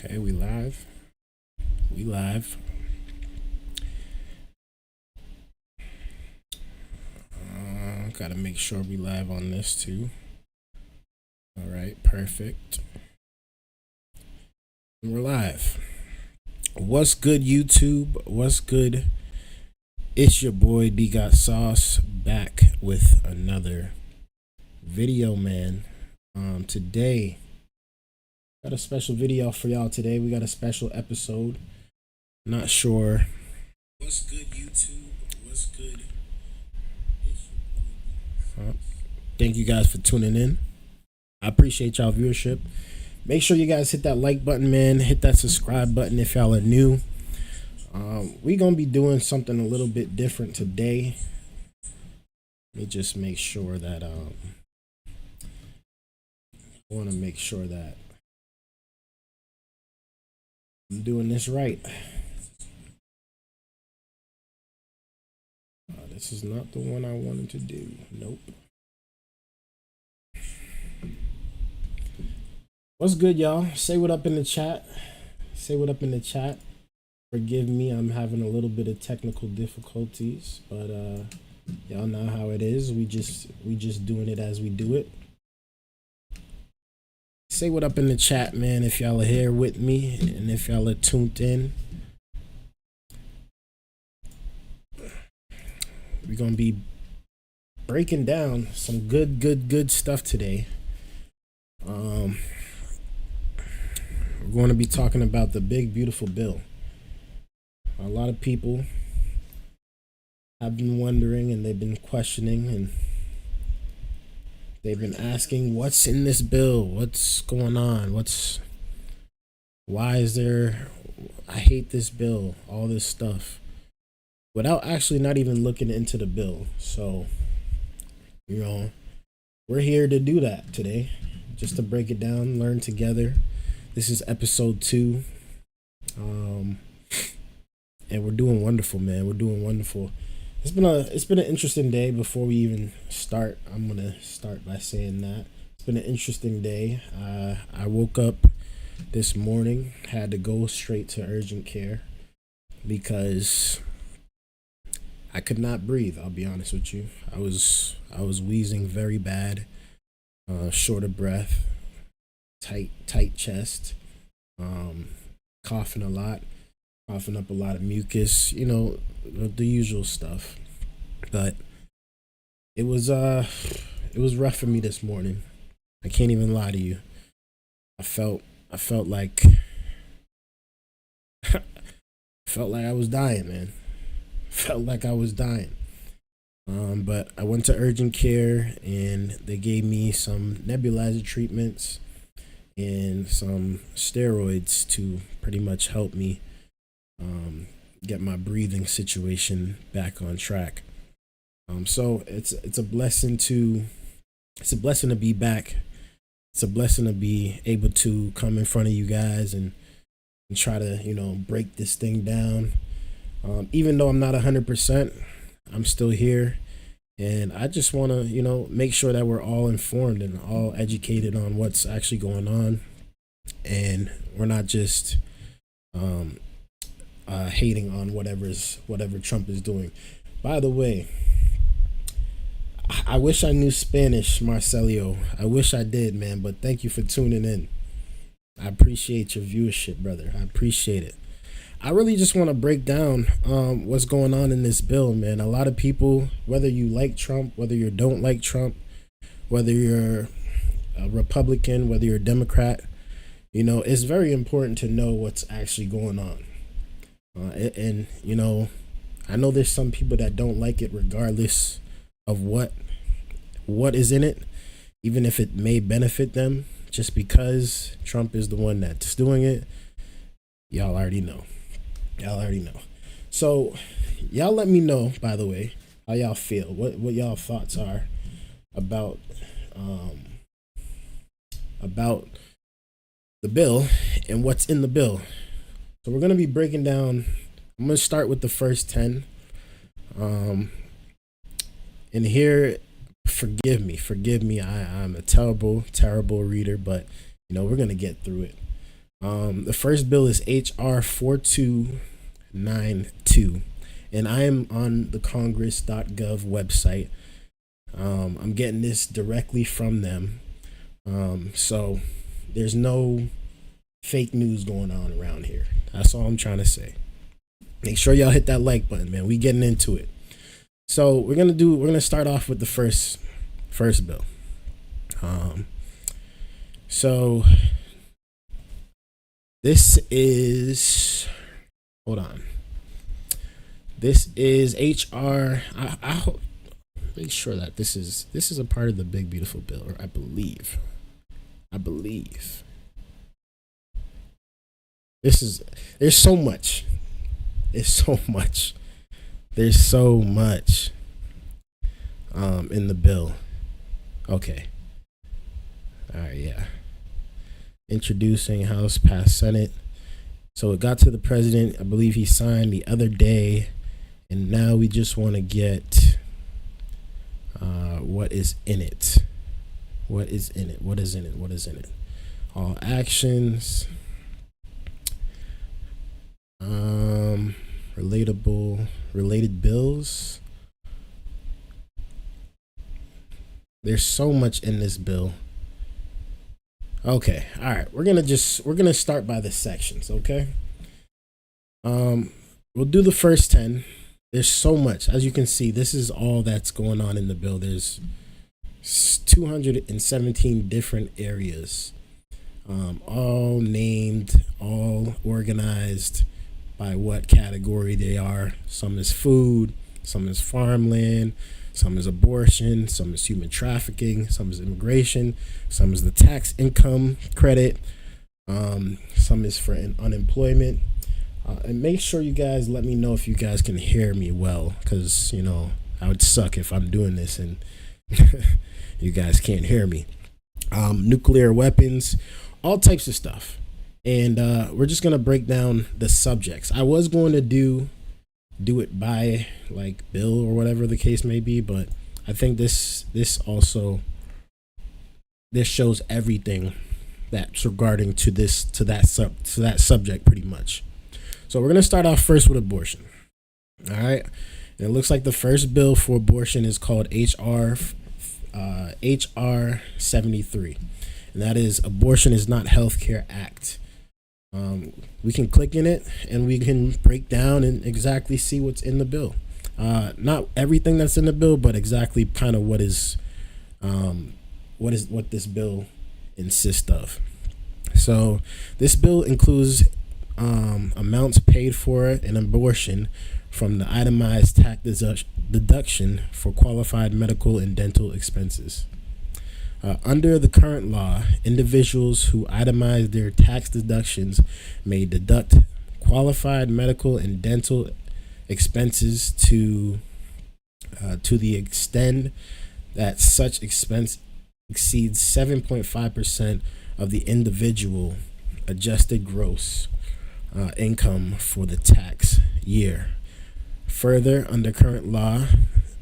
Okay, we live. We live. Gotta make sure we live on this too. All right, perfect. We're live. What's good, YouTube? What's good? It's your boy Dgotsauce back with another video, man. Today, got a special video for y'all today. We got a special episode. Not sure. What's good, YouTube? What's good? Thank you guys for tuning in. I appreciate y'all viewership. Make sure you guys hit that like button, man. Hit that subscribe button if y'all are new. We're gonna be doing something a little bit different today. Let me just make sure that I want to make sure that I'm doing this right. This is not the one I wanted to do. Nope. What's good, y'all? Say what up in the chat. Say what up in the chat. Forgive me, I'm having a little bit of technical difficulties, but y'all know how it is. We just doing it as we do it. Say what up in the chat, man, if y'all are here with me and if y'all are tuned in. We're gonna be breaking down some good stuff today. We're going to be talking about the big beautiful bill. A lot of people have been wondering and they've been questioning and they've been asking, what's in this bill? What's going on? Why is there, I hate this bill, all this stuff, without actually not even looking into the bill. So, we're here to do that today, just to break it down, learn together. This is episode 2. And we're doing wonderful, man. We're doing wonderful. It's been an interesting day. Before we even start, I'm gonna start by saying that it's been an interesting day. I woke up this morning, had to go straight to urgent care because I could not breathe. I'll be honest with you. I was wheezing very bad, short of breath, tight chest, coughing a lot, coughing up a lot of mucus, the usual stuff. But it was rough for me this morning. I can't even lie to you. I felt like I was dying, man. Felt like I was dying. But I went to urgent care and they gave me some nebulizer treatments and some steroids to pretty much help me get my breathing situation back on track. So it's a blessing to be back. It's a blessing to be able to come in front of you guys and try to break this thing down. Even though I'm not 100%, I'm still here. And I just want to, make sure that we're all informed and all educated on what's actually going on. And we're not just hating on whatever Trump is doing. By the way, I wish I knew Spanish, Marcelio. I wish I did, man. But thank you for tuning in. I appreciate your viewership, brother. I appreciate it. I really just want to break down what's going on in this bill, man. A lot of people, whether you like Trump, whether you don't like Trump, whether you're a Republican, whether you're a Democrat, it's very important to know what's actually going on. And I know there's some people that don't like it regardless of what is in it, even if it may benefit them, just because Trump is the one that's doing it. Y'all already know. So y'all let me know, by the way, how y'all feel, what y'all thoughts are about the bill and what's in the bill. So we're going to be breaking down. I'm going to start with the first 10. And here, forgive me. I'm a terrible reader, but we're going to get through it. The first bill is HR 4292, and I am on the Congress.gov website. I'm getting this directly from them. So there's no fake news going on around here. That's all I'm trying to say. Make sure y'all hit that like button, man. We getting into it. So we're gonna start off with the first bill. So this is, hold on. This is HR. I'll make sure that this is a part of the big beautiful bill, or I believe. There's so much. There's so much in the bill. Okay. All right, yeah. Introducing, House, passed, Senate. So it got to the president. I believe he signed the other day, and now we just want to get what is in it. What is in it? All actions. Related bills. There's so much in this bill. Okay, all right. We're gonna start by the sections, okay? We'll do the first 10. There's so much. As you can see, this is all that's going on in the bill. There's 217 different areas, all named, all organized by what category they are. Some is food, some is farmland, some is abortion, some is human trafficking, some is immigration, some is the tax income credit, some is for unemployment. And make sure you guys let me know if you guys can hear me well, because, I would suck if I'm doing this and you guys can't hear me. Nuclear weapons, all types of stuff. And we're just going to break down the subjects. I was going to do it by like bill or whatever the case may be, but I think this shows everything that's regarding to that subject pretty much. So we're going to start off first with abortion. All right. And it looks like the first bill for abortion is called HR 73. And that is Abortion is Not Healthcare Act. We can click in it and we can break down and exactly see what's in the bill. Not everything that's in the bill, but exactly kind of what this bill insists of. So this bill includes amounts paid for an abortion from the itemized tax deduction for qualified medical and dental expenses. Under the current law, individuals who itemize their tax deductions may deduct qualified medical and dental expenses to the extent that such expense exceeds 7.5% of the individual adjusted gross income for the tax year. Further, under current law,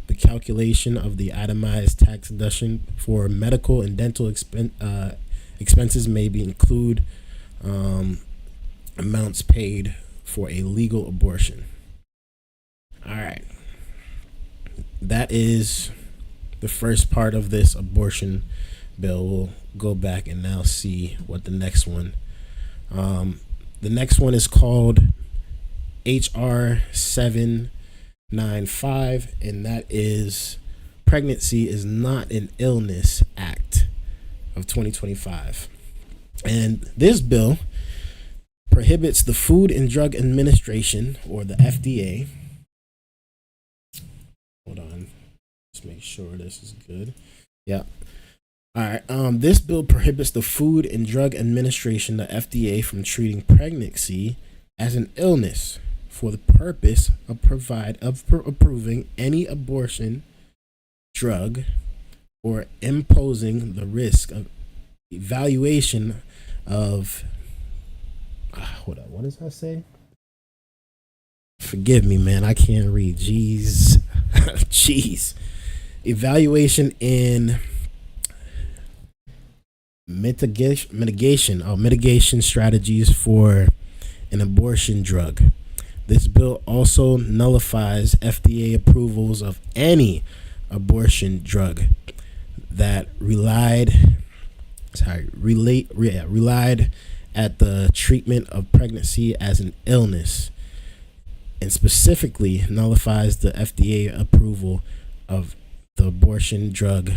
the calculation of the itemized tax deduction for medical and dental expenses may include amounts paid for a legal abortion. All right. That is the first part of this abortion bill. We'll go back and now see what the next one. The next one is called HR 795, and that is Pregnancy is Not an Illness Act of 2025. And this bill prohibits the Food and Drug Administration, or the FDA. Hold on. Let's make sure this is good. Yeah. All right. This bill prohibits the Food and Drug Administration, the FDA, from treating pregnancy as an illness for the purpose of approving any abortion, drug, or imposing the risk of evaluation of. Hold on. What does that say? Forgive me, man. I can't read. Jeez. Jeez. Evaluation in mitigation strategies for an abortion drug. This bill also nullifies FDA approvals of any abortion drug that relied at the treatment of pregnancy as an illness, and specifically nullifies the FDA approval of the abortion drug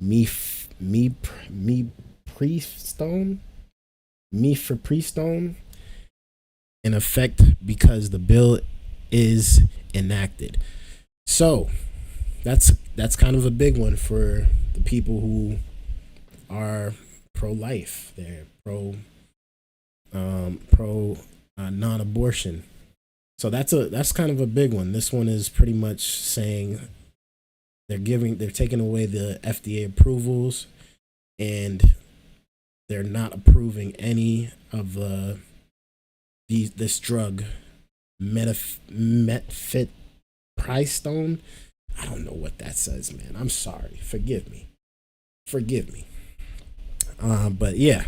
mifepristone in effect because the bill is enacted. So that's kind of a big one for the people who are pro-life. They're pro non-abortion. So that's kind of a big one. This one is pretty much saying they're taking away the FDA approvals, and they're not approving any of this drug metfitpristone. I don't know what that says, man. I'm sorry. Forgive me. But yeah.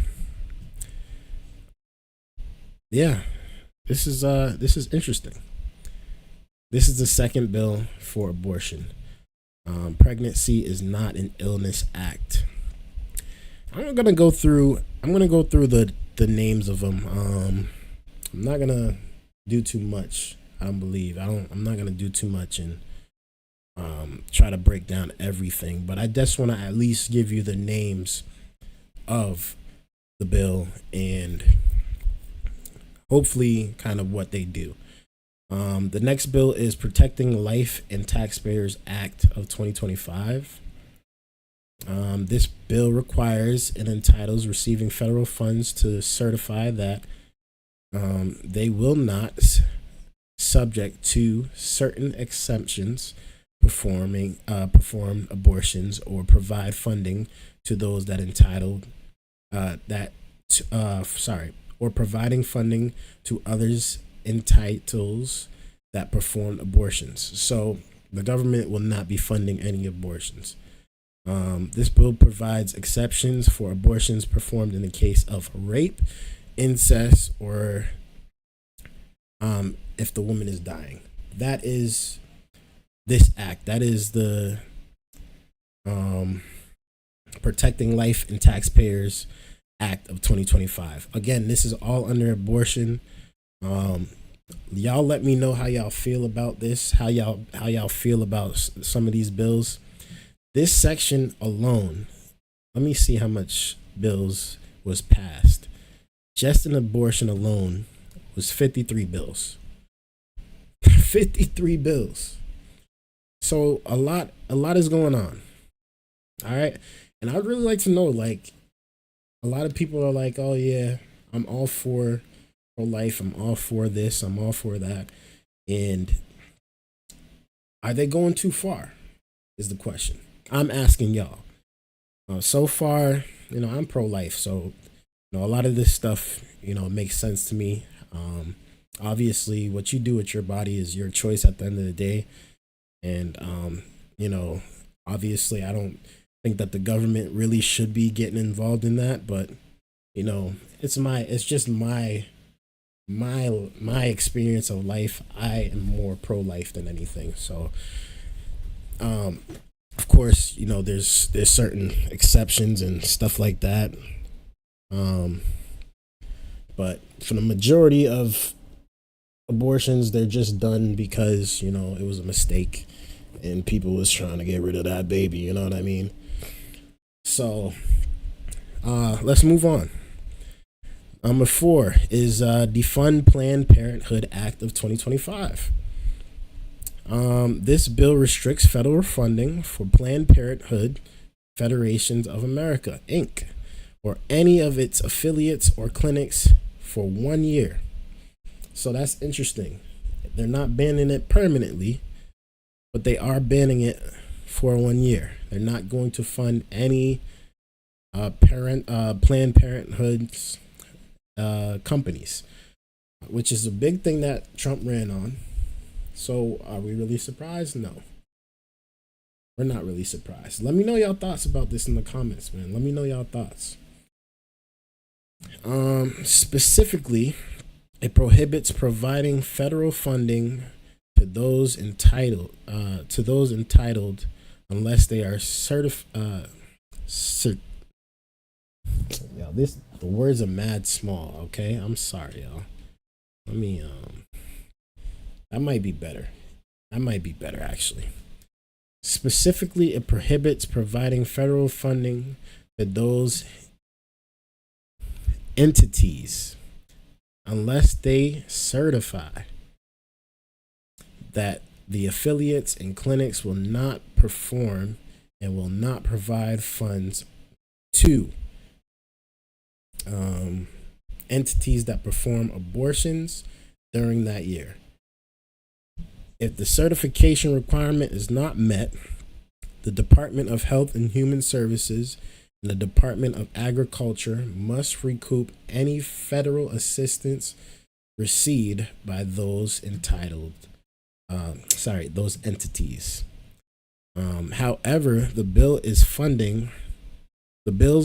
This is interesting. This is the second bill for abortion. Pregnancy is not an illness act. I'm gonna go through the names of them. I'm not gonna do too much. I'm not gonna do too much and try to break down everything. But I just want to at least give you the names of the bill and hopefully kind of what they do. The next bill is Protecting Life and Taxpayers Act of 2025. This bill requires and entitles receiving federal funds to certify that they will not, subject to certain exemptions, perform abortions or provide funding to those that or providing funding to others entitles that perform abortions. So the government will not be funding any abortions. This bill provides exceptions for abortions performed in the case of rape, incest, or if the woman is dying. That is this act. That is the Protecting Life and Taxpayers Act of 2025. Again, this is all under abortion. Y'all let me know how y'all feel about this, how y'all feel about some of these bills. This section alone, let me see how much bills was passed. Just in abortion alone was 53 bills. 53 bills. So a lot is going on. All right. And I'd really like to know, like, a lot of people are like, oh yeah, I'm all for pro-life, I'm all for this, I'm all for that. And are they going too far is the question. I'm asking y'all. So far, I'm pro-life, so a lot of this stuff, makes sense to me. Obviously, what you do with your body is your choice at the end of the day, and obviously, I don't think that the government really should be getting involved in that, but it's just my experience of life. I am more pro-life than anything. So, of course, there's certain exceptions and stuff like that. But for the majority of abortions, they're just done because, it was a mistake and people was trying to get rid of that baby. You know what I mean? So, let's move on. Number 4 is Defund Planned Parenthood Act of 2025. This bill restricts federal funding for Planned Parenthood Federations of America, Inc., or any of its affiliates or clinics for 1 year. So that's interesting. They're not banning it permanently, but they are banning it for 1 year. They're not going to fund any Planned Parenthood's companies, which is a big thing that Trump ran on. So are we really surprised? No, we're not really surprised. Let me know y'all thoughts about this in the comments, man. Let me know y'all thoughts. Specifically, it prohibits providing federal funding to those entitled unless they are certified. Y'all, the words are mad small. Okay, I'm sorry, y'all. Let me that might be better. That might be better actually. Specifically, it prohibits providing federal funding to those entities unless they certify that the affiliates and clinics will not perform and will not provide funds to entities that perform abortions during that year. If the certification requirement is not met, the Department of Health and Human Services and the Department of Agriculture must recoup any federal assistance received by those those entities. However, the bill's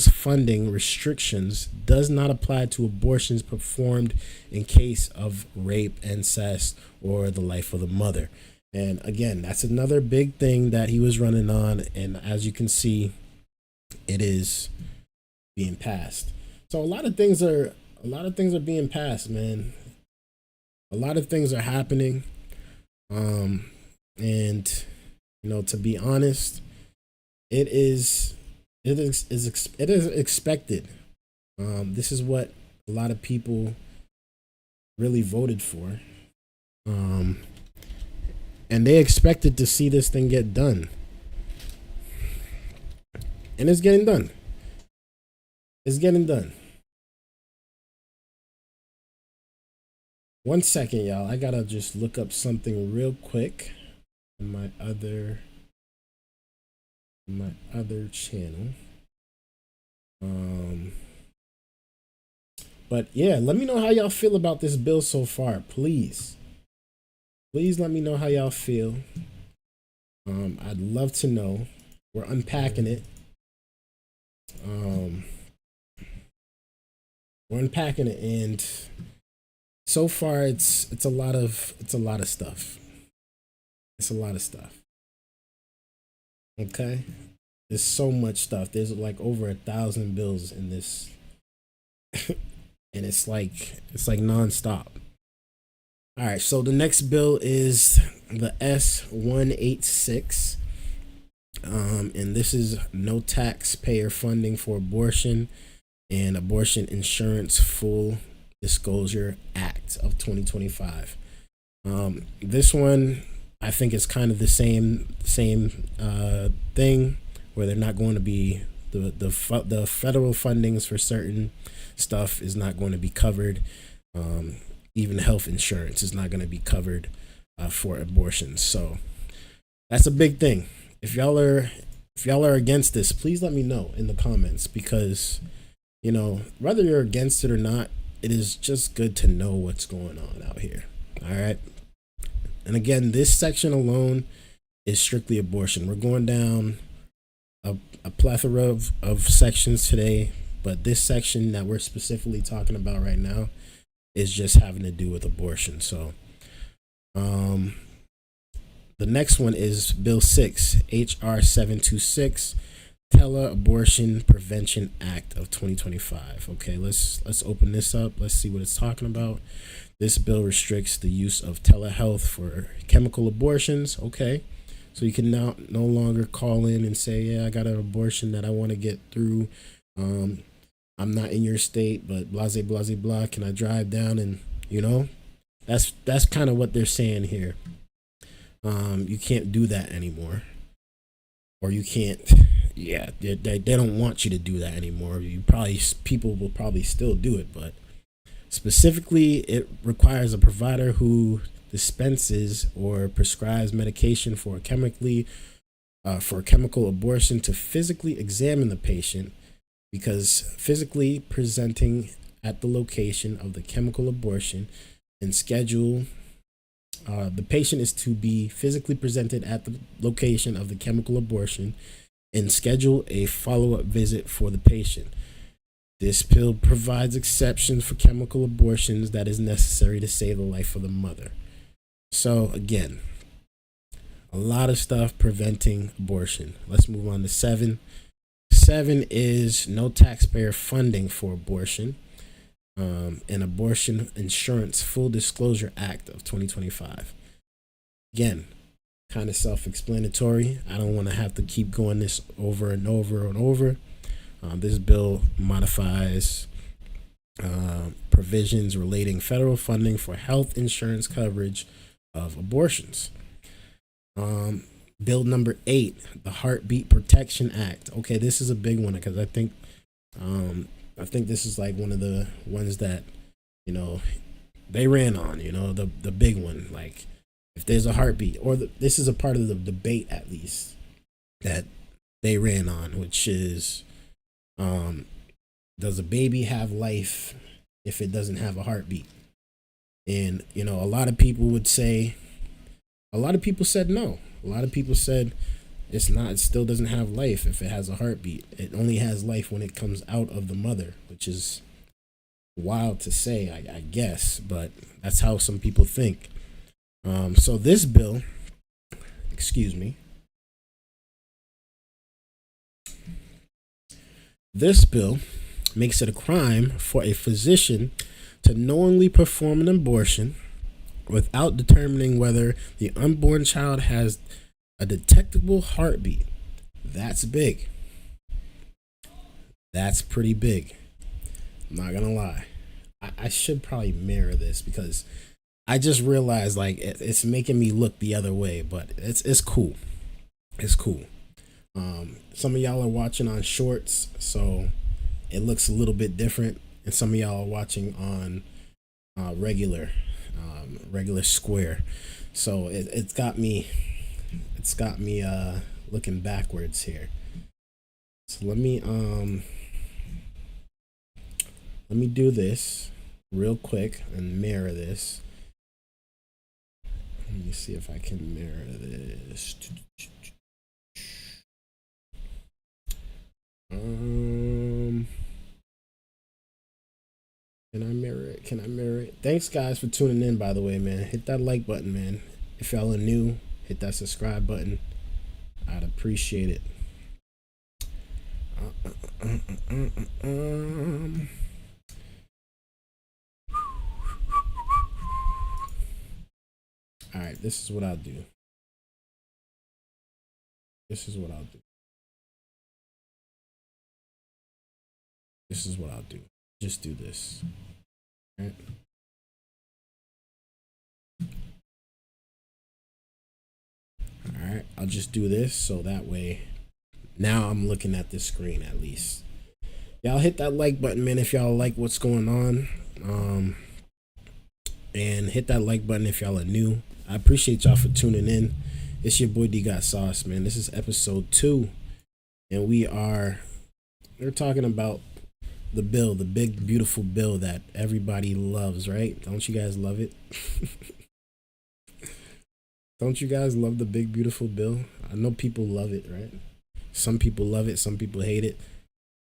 funding restrictions does not apply to abortions performed in case of rape, incest, or the life of the mother. And again, that's another big thing that he was running on. And as you can see, it is being passed. So a lot of things are being passed, man. A lot of things are happening. And to be honest, it is expected. This is what a lot of people really voted for. And they expected to see this thing get done. And it's getting done. It's getting done. 1 second, y'all. I gotta just look up something real quick on my other channel. But yeah, let me know how y'all feel about this bill so far, please. Please let me know how y'all feel. I'd love to know. We're unpacking it. And so far it's a lot of stuff. It's a lot of stuff. Okay? There's so much stuff. There's like over 1,000 bills in this. And it's like nonstop. All right, so the next bill is the S186. And this is no taxpayer funding for abortion and abortion insurance full disclosure act of 2025. This one, I think it's kind of the same thing, where they're not going to be the federal fundings for certain stuff is not going to be covered. Even health insurance is not going to be covered for abortions. So that's a big thing. If y'all are against this, please let me know in the comments, because whether you're against it or not, it is just good to know what's going on out here. All right. And again, this section alone is strictly abortion. We're going down a plethora of sections today, but this section that we're specifically talking about right now is just having to do with abortion. So the next one is Bill 6, HR 726, Tele-Abortion Prevention Act of 2025. Okay, let's open this up. Let's see what it's talking about. This bill restricts the use of telehealth for chemical abortions. Okay, so you can now no longer call in and say, yeah, I got an abortion that I want to get through. I'm not in your state, but blah, blah, blah, blah. Can I drive down? And that's kind of what they're saying here. You can't do that anymore, or you can't. Yeah, they don't want you to do that anymore. People will probably still do it, but specifically, it requires a provider who dispenses or prescribes medication for a chemical abortion to physically examine the patient, because physically presenting at the location of the chemical abortion and schedule The patient is to be physically presented at the location of the chemical abortion and schedule a follow-up visit for the patient. This pill provides exceptions for chemical abortions that is necessary to save the life of the mother. So again, a lot of stuff preventing abortion. Let's move on to 7. 7 is no taxpayer funding for abortion. An Abortion Insurance Full Disclosure Act of 2025. Again, kind of self-explanatory. I don't want to have to keep going this over and over and over. This bill modifies provisions relating federal funding for health insurance coverage of abortions. Bill number 8, the Heartbeat Protection Act. Okay, this is a big one because I think this is like one of the ones that, they ran on, the big one. Like, if there's a heartbeat, or this is a part of the debate, at least, that they ran on, which is, does a baby have life if it doesn't have a heartbeat? And, a lot of people said no. A lot of people said it still doesn't have life if it has a heartbeat. It only has life when it comes out of the mother, which is wild to say, I guess, but that's how some people think. So this bill, this bill makes it a crime for a physician to knowingly perform an abortion without determining whether the unborn child has a detectable heartbeat. That's big. That's pretty big. I'm not gonna lie. I should probably mirror this because I just realized like it's making me look the other way, but it's cool. It's cool. Some of y'all are watching on shorts, so it looks a little bit different, and some of y'all are watching on regular square. So it's got me looking backwards here. So let me do this real quick and mirror this. Let me see if I can mirror this. Can I mirror it? Thanks guys for tuning in, by the way, man. Hit that like button, man. If y'all are new, hit that subscribe button. I'd appreciate it. All right, this is what I'll do. This is what I'll do. Just do this. All right. All right, I'll just do this so that way now I'm looking at this screen at least. Y'all hit that like button, man, if y'all like what's going on. And hit that like button if y'all are new. I appreciate y'all for tuning in. It's your boy Dgotsauce, man. This is episode 2, and we're talking about the bill, the big beautiful bill that everybody loves, right? Don't you guys love it? Don't you guys love the big beautiful bill? I know people love it, right? Some people love it, some people hate it,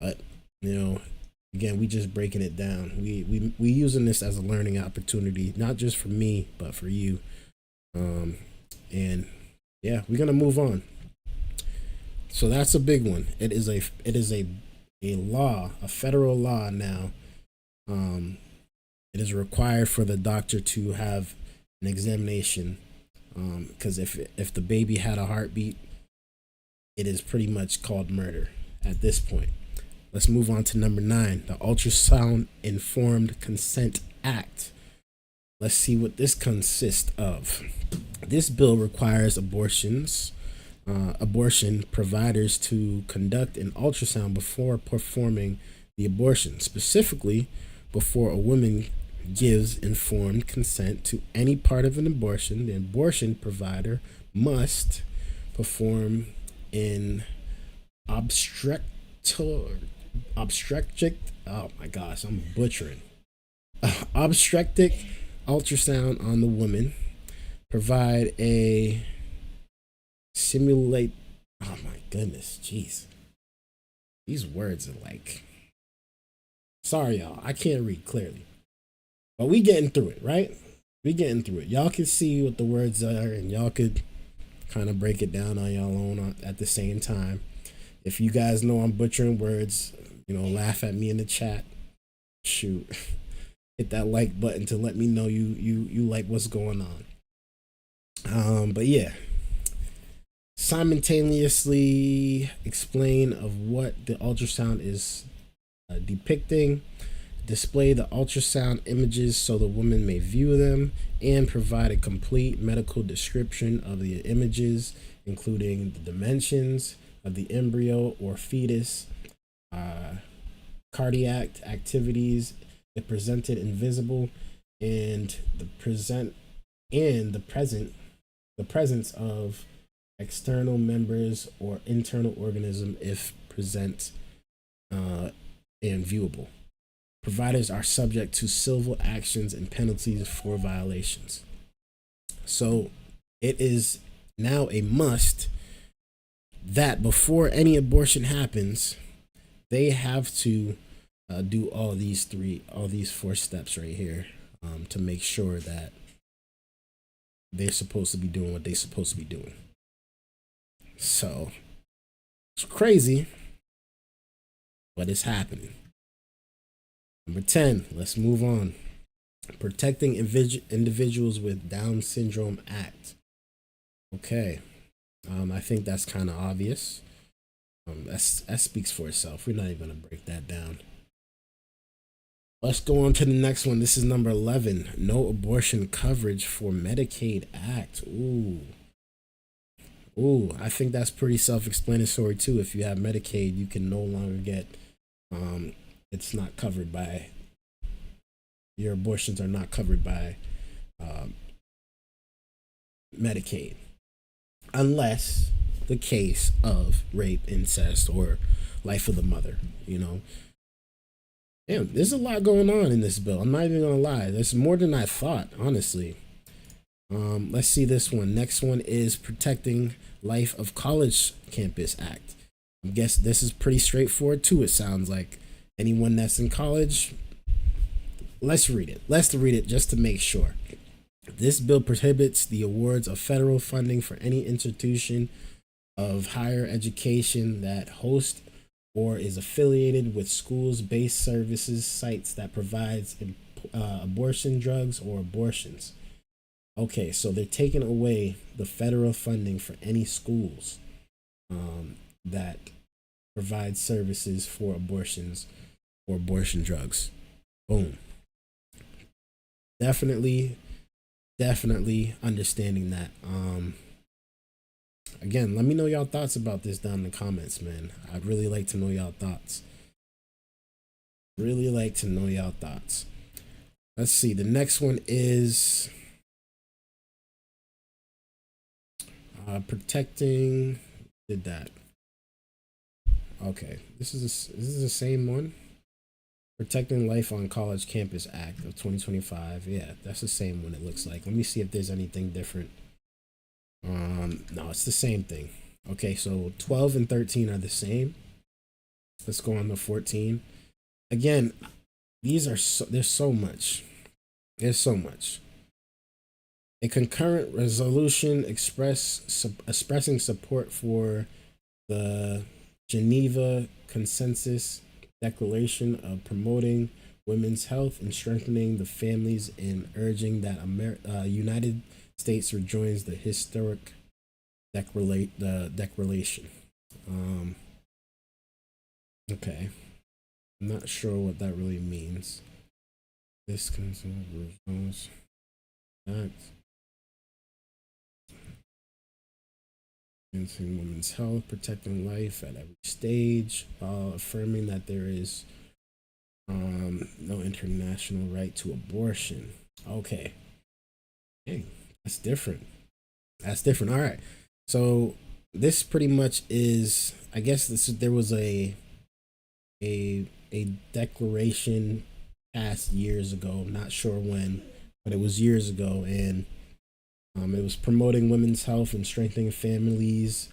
but again, we just breaking it down. We using this as a learning opportunity, not just for me, but for you. And yeah, we're gonna move on. So that's a big one. It is a law, a federal law now. It is required for the doctor to have an examination, because if the baby had a heartbeat, it is pretty much called murder at this point. Let's move on to number 9, the Ultrasound Informed Consent Act. Let's see what this consists of. This bill requires abortion providers to conduct an ultrasound before performing the abortion, specifically before a woman gives informed consent to any part of an abortion. The abortion provider must perform an obstetric ultrasound on the woman. provide a simulate. Oh my goodness, jeez. These words are like, sorry y'all, I can't read clearly. But we getting through it, right? We getting through it. Y'all can see what the words are and y'all could kind of break it down on y'all own at the same time. If you guys know I'm butchering words, laugh at me in the chat. Shoot. Hit that like button to let me know you like what's going on. But yeah. Simultaneously explain of what the ultrasound is depicting, display the ultrasound images so the woman may view them, and provide a complete medical description of the images, including the dimensions of the embryo or fetus, cardiac activities, the presented invisible, and the presence of external members or internal organism if present and viewable. Providers are subject to civil actions and penalties for violations. So it is now a must that before any abortion happens, they have to do all these 4 steps right here to make sure that they're supposed to be doing what they're supposed to be doing. So it's crazy, but it's happening. Number 10, let's move on. Protecting individuals with Down Syndrome Act. Okay. I think that's kind of obvious. That speaks for itself. We're not even going to break that down. Let's go on to the next one. This is number 11. No abortion coverage for Medicaid Act. Ooh, I think that's pretty self-explanatory too. If you have Medicaid, you can no longer get, it's not covered by, your abortions are not covered by Medicaid. Unless the case of rape, incest, or life of the mother, Damn, there's a lot going on in this bill. I'm not even gonna lie. There's more than I thought, honestly. Let's see this one. Next one is Protecting Life of College Campus Act. I guess this is pretty straightforward too, it sounds like. Anyone that's in college, let's read it. Let's read it just to make sure. This bill prohibits the awards of federal funding for any institution of higher education that hosts or is affiliated with schools-based services sites that provides abortion drugs or abortions. Okay, so they're taking away the federal funding for any schools that provide services for abortions or abortion drugs. Boom. Definitely understanding that. Again, let me know y'all thoughts about this down in the comments, man. I'd really like to know y'all thoughts. Let's see. The next one is protecting. Did that? Okay, this is the same one. Protecting Life on College Campus Act of 2025. Yeah, that's the same one. It looks like. Let me see if there's anything different. No, it's the same thing. Okay, so 12 and 13 are the same. Let's go on to 14. Again, there's so much. A concurrent resolution expressing support for the Geneva Consensus Declaration of promoting women's health and strengthening the families, and urging that United States rejoins the historic declaration. Okay, I'm not sure what that really means. This concerns act enhancing women's health, protecting life at every stage, while affirming that there is no international right to abortion. Okay. Dang, that's different. All right. So this pretty much is, I guess there was a declaration passed years ago, not sure when, but it was years ago, and It was promoting women's health and strengthening families,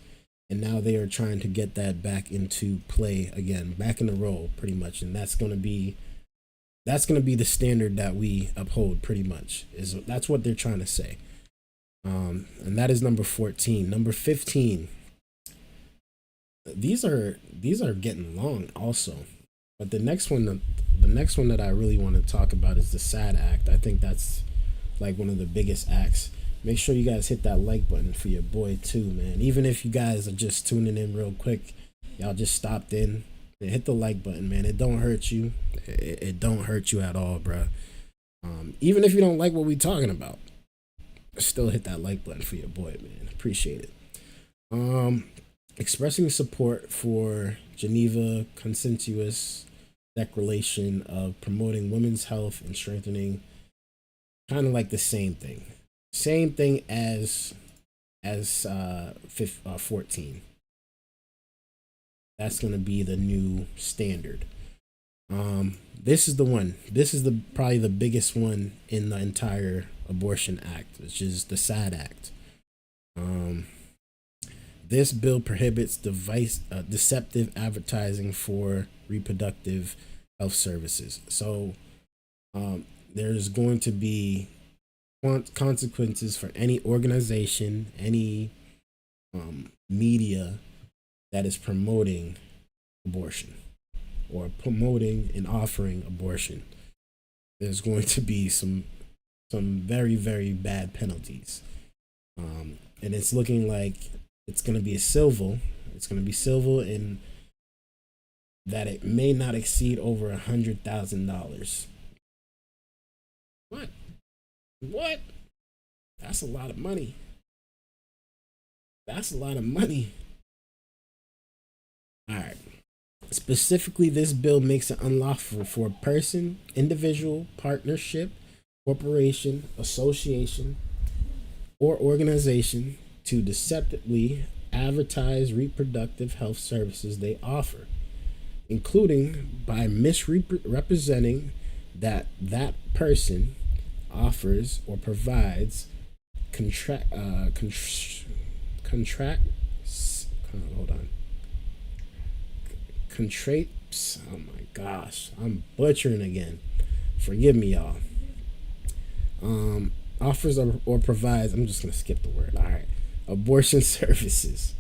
and now they are trying to get that back into play again, back in the role, pretty much, and that's gonna be the standard that we uphold, pretty much. That's what they're trying to say, and that is number 14. Number 15. These are getting long, also, but the next one that I really want to talk about is the SAD Act. I think that's like one of the biggest acts. Make sure you guys hit that like button for your boy too, man. Even if you guys are just tuning in real quick, y'all just stopped in, hit the like button, man. It don't hurt you. It don't hurt you at all, bro. Even if you don't like what we talking about, still hit that like button for your boy, man. Appreciate it. Expressing support for Geneva Consensus Declaration of promoting women's health and strengthening, kind of like the same thing as 14. That's gonna be the new standard. This is the one. This is the probably the biggest one in the entire abortion act, which is the SAD Act. This bill prohibits deceptive advertising for reproductive health services. So there's going to be consequences for any organization, any media that is promoting abortion or promoting and offering abortion. There's going to be some very, very bad penalties, and it's looking like it's going to be civil. It's going to be civil, in that it may not exceed over $100,000. What? That's a lot of money. That's a lot of money. All right. Specifically, this bill makes it unlawful for a person, individual, partnership, corporation, association, or organization to deceptively advertise reproductive health services they offer, including by misrepresenting that person offers or provides contract hold on contracts. Oh my gosh, I'm butchering again. Forgive me, y'all. Offers or provides. I'm just gonna skip the word. All right, abortion services.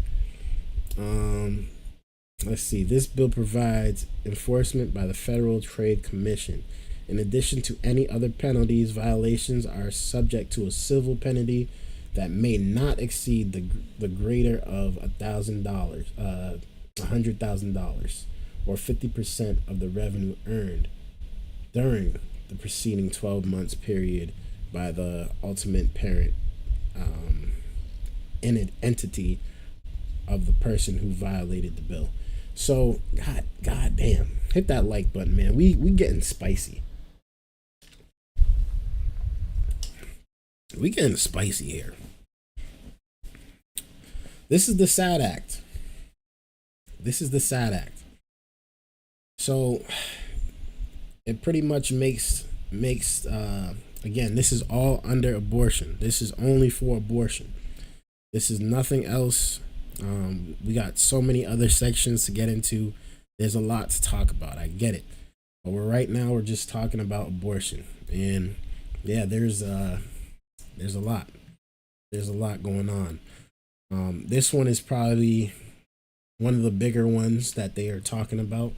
Let's see. This bill provides enforcement by the Federal Trade Commission. In addition to any other penalties, violations are subject to a civil penalty that may not exceed the greater of $100,000, or 50% of the revenue earned during the preceding 12 months period by the ultimate parent entity of the person who violated the bill. So, god damn, hit that like button, man. We getting spicy. We getting spicy here. This is the SAD Act. So it pretty much makes again, this is all under abortion. This is only for abortion. This is nothing else. We got so many other sections to get into. There's a lot to talk about. I get it, but right now we're just talking about abortion, and yeah, there's a lot. There's a lot going on. This one is probably one of the bigger ones that they are talking about,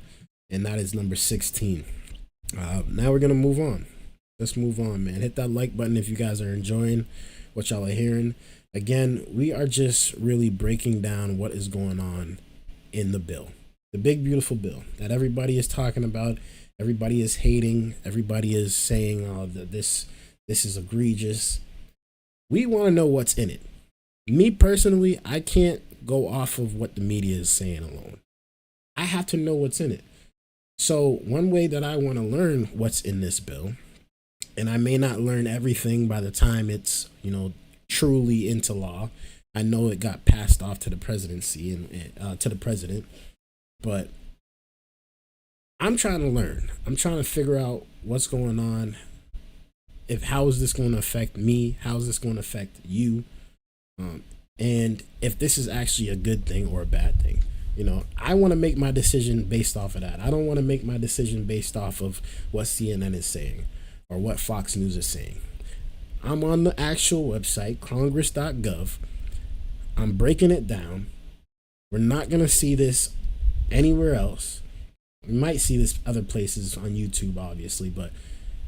and that is number 16. Now we're gonna move on. Let's move on, man. Hit that like button if you guys are enjoying what y'all are hearing. Again, we are just really breaking down what is going on in the bill, the big beautiful bill that everybody is talking about. Everybody is hating. Everybody is saying, "Oh, that this is egregious." We want to know what's in it. Me personally, I can't go off of what the media is saying alone. I have to know what's in it. So one way that I want to learn what's in this bill, and I may not learn everything by the time it's, truly into law. I know it got passed off to the presidency and to the president, but I'm trying to learn. I'm trying to figure out what's going on if how is this going to affect me? How is this going to affect you? And if this is actually a good thing or a bad thing. I want to make my decision based off of that. I don't want to make my decision based off of what CNN is saying or what Fox News is saying. I'm on the actual website, congress.gov. I'm breaking it down. We're not going to see this anywhere else. We might see this other places on YouTube, obviously, but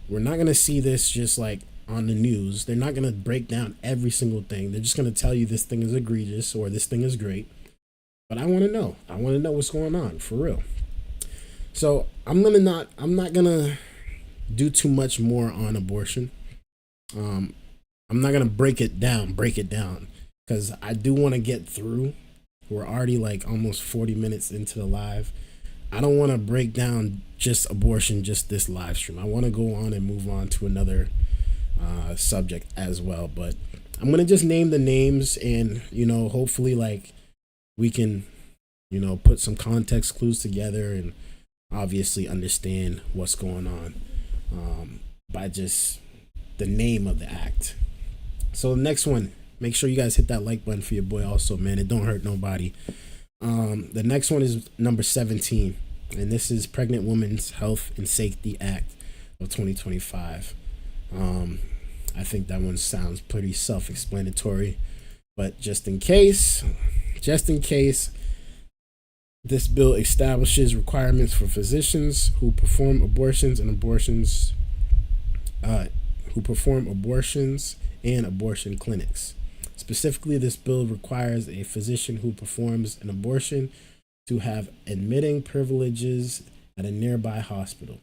we're not going to see this just like on the news. They're not going to break down every single thing. They're just going to tell you this thing is egregious or this thing is great. But I want to know. I want to know what's going on for real. So I'm not gonna do too much more on abortion. I'm not gonna break it down, because I do want to get through. We're already like almost 40 minutes into the live. I don't want to break down just abortion, just this live stream. I want to go on and move on to another subject as well. But I'm gonna just name the names, and hopefully like we can, put some context clues together and obviously understand what's going on by just the name of the act. So the next one, make sure you guys hit that like button for your boy also, man. It don't hurt nobody. The next one is number 17, and this is Pregnant Women's Health and Safety Act of 2025. I think that one sounds pretty self-explanatory, but just in case, this bill establishes requirements for physicians who perform abortions and abortion clinics. Specifically, this bill requires a physician who performs an abortion to have admitting privileges at a nearby hospital,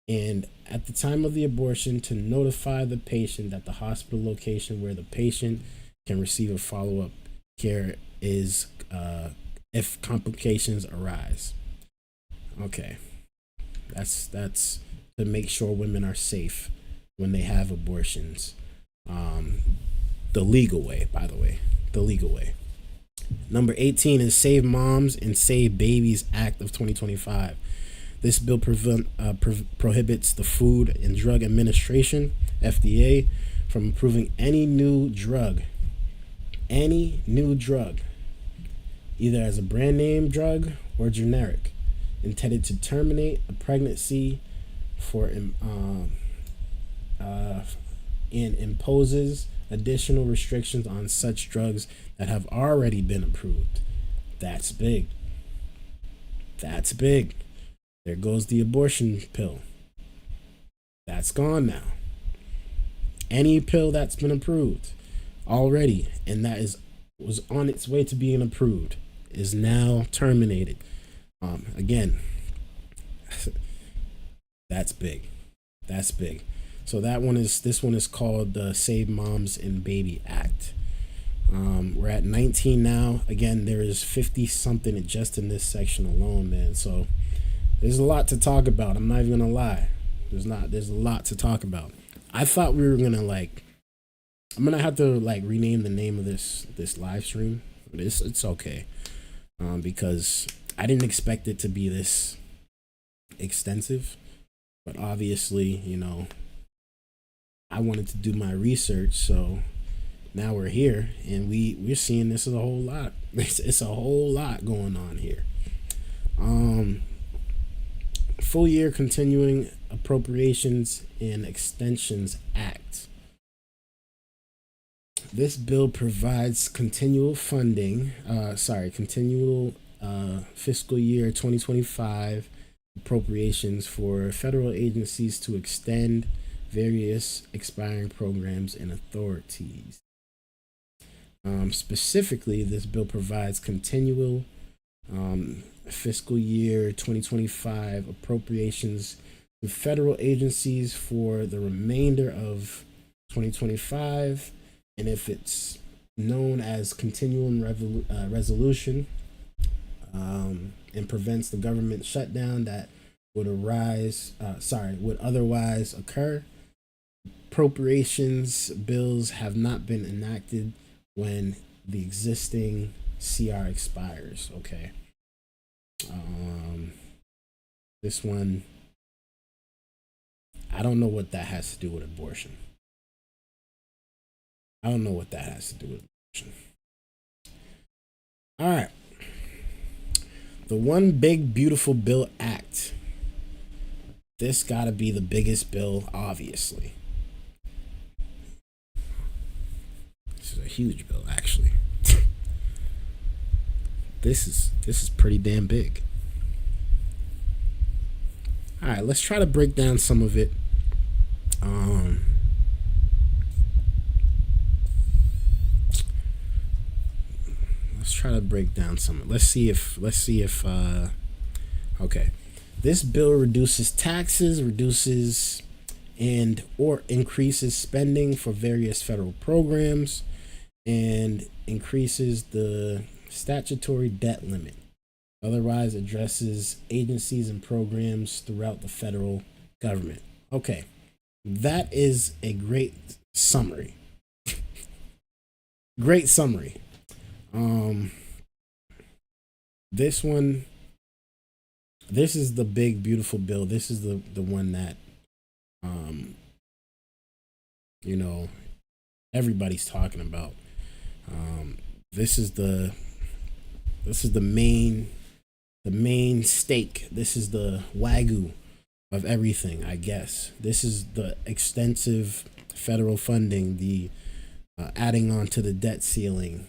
and at the time of the abortion to notify the patient that the hospital location where the patient can receive a follow-up care is if complications arise. Okay, that's to make sure women are safe when they have abortions. The legal way, by the way, the legal way. Number 18 is Save Moms and Save Babies Act of 2025. This bill prohibits the Food and Drug Administration, FDA, from approving any new drug, either as a brand name drug or generic, intended to terminate a pregnancy and imposes additional restrictions on such drugs that have already been approved. That's big. There goes the abortion pill. That's gone now. Any pill that's been approved already and that was on its way to being approved is now terminated. Again, that's big. So this one is called the Save Moms and Baby Act. We're at 19 now. Again, there is 50 something just in this section alone, man. So there's a lot to talk about. I'm not even gonna lie. There's a lot to talk about. I thought we were gonna I'm gonna have to rename the name of this live stream. It's okay. Because I didn't expect it to be this extensive, but obviously, I wanted to do my research, so now we're here and we're seeing this is a whole lot. It's a whole lot going on here. Full year Continuing Appropriations and Extensions Act. This bill provides continual fiscal year 2025 appropriations for federal agencies to extend various expiring programs and authorities. Specifically, this bill provides continual fiscal year 2025 appropriations to federal agencies for the remainder of 2025, and if it's known as continuing resolution, and prevents the government shutdown that would otherwise occur. Appropriations bills have not been enacted when the existing CR expires. Okay. This one, I don't know what that has to do with abortion. I don't know what that has to do with abortion. All right. The One Big Beautiful Bill Act. This got to be the biggest bill, obviously. This is a huge bill, actually. This is pretty damn big. All right, let's try to break down some of it. Let's try to break down some. Let's see if okay. This bill reduces taxes, reduces and or increases spending for various federal programs, and increases the statutory debt limit. Otherwise addresses agencies and programs throughout the federal government. Okay. That is a great summary. Great summary. This one, this is the big beautiful bill. This is the one that you know, everybody's talking about. This is the main stake. This is the wagyu of everything, I guess. This is the extensive federal funding, the adding on to the debt ceiling,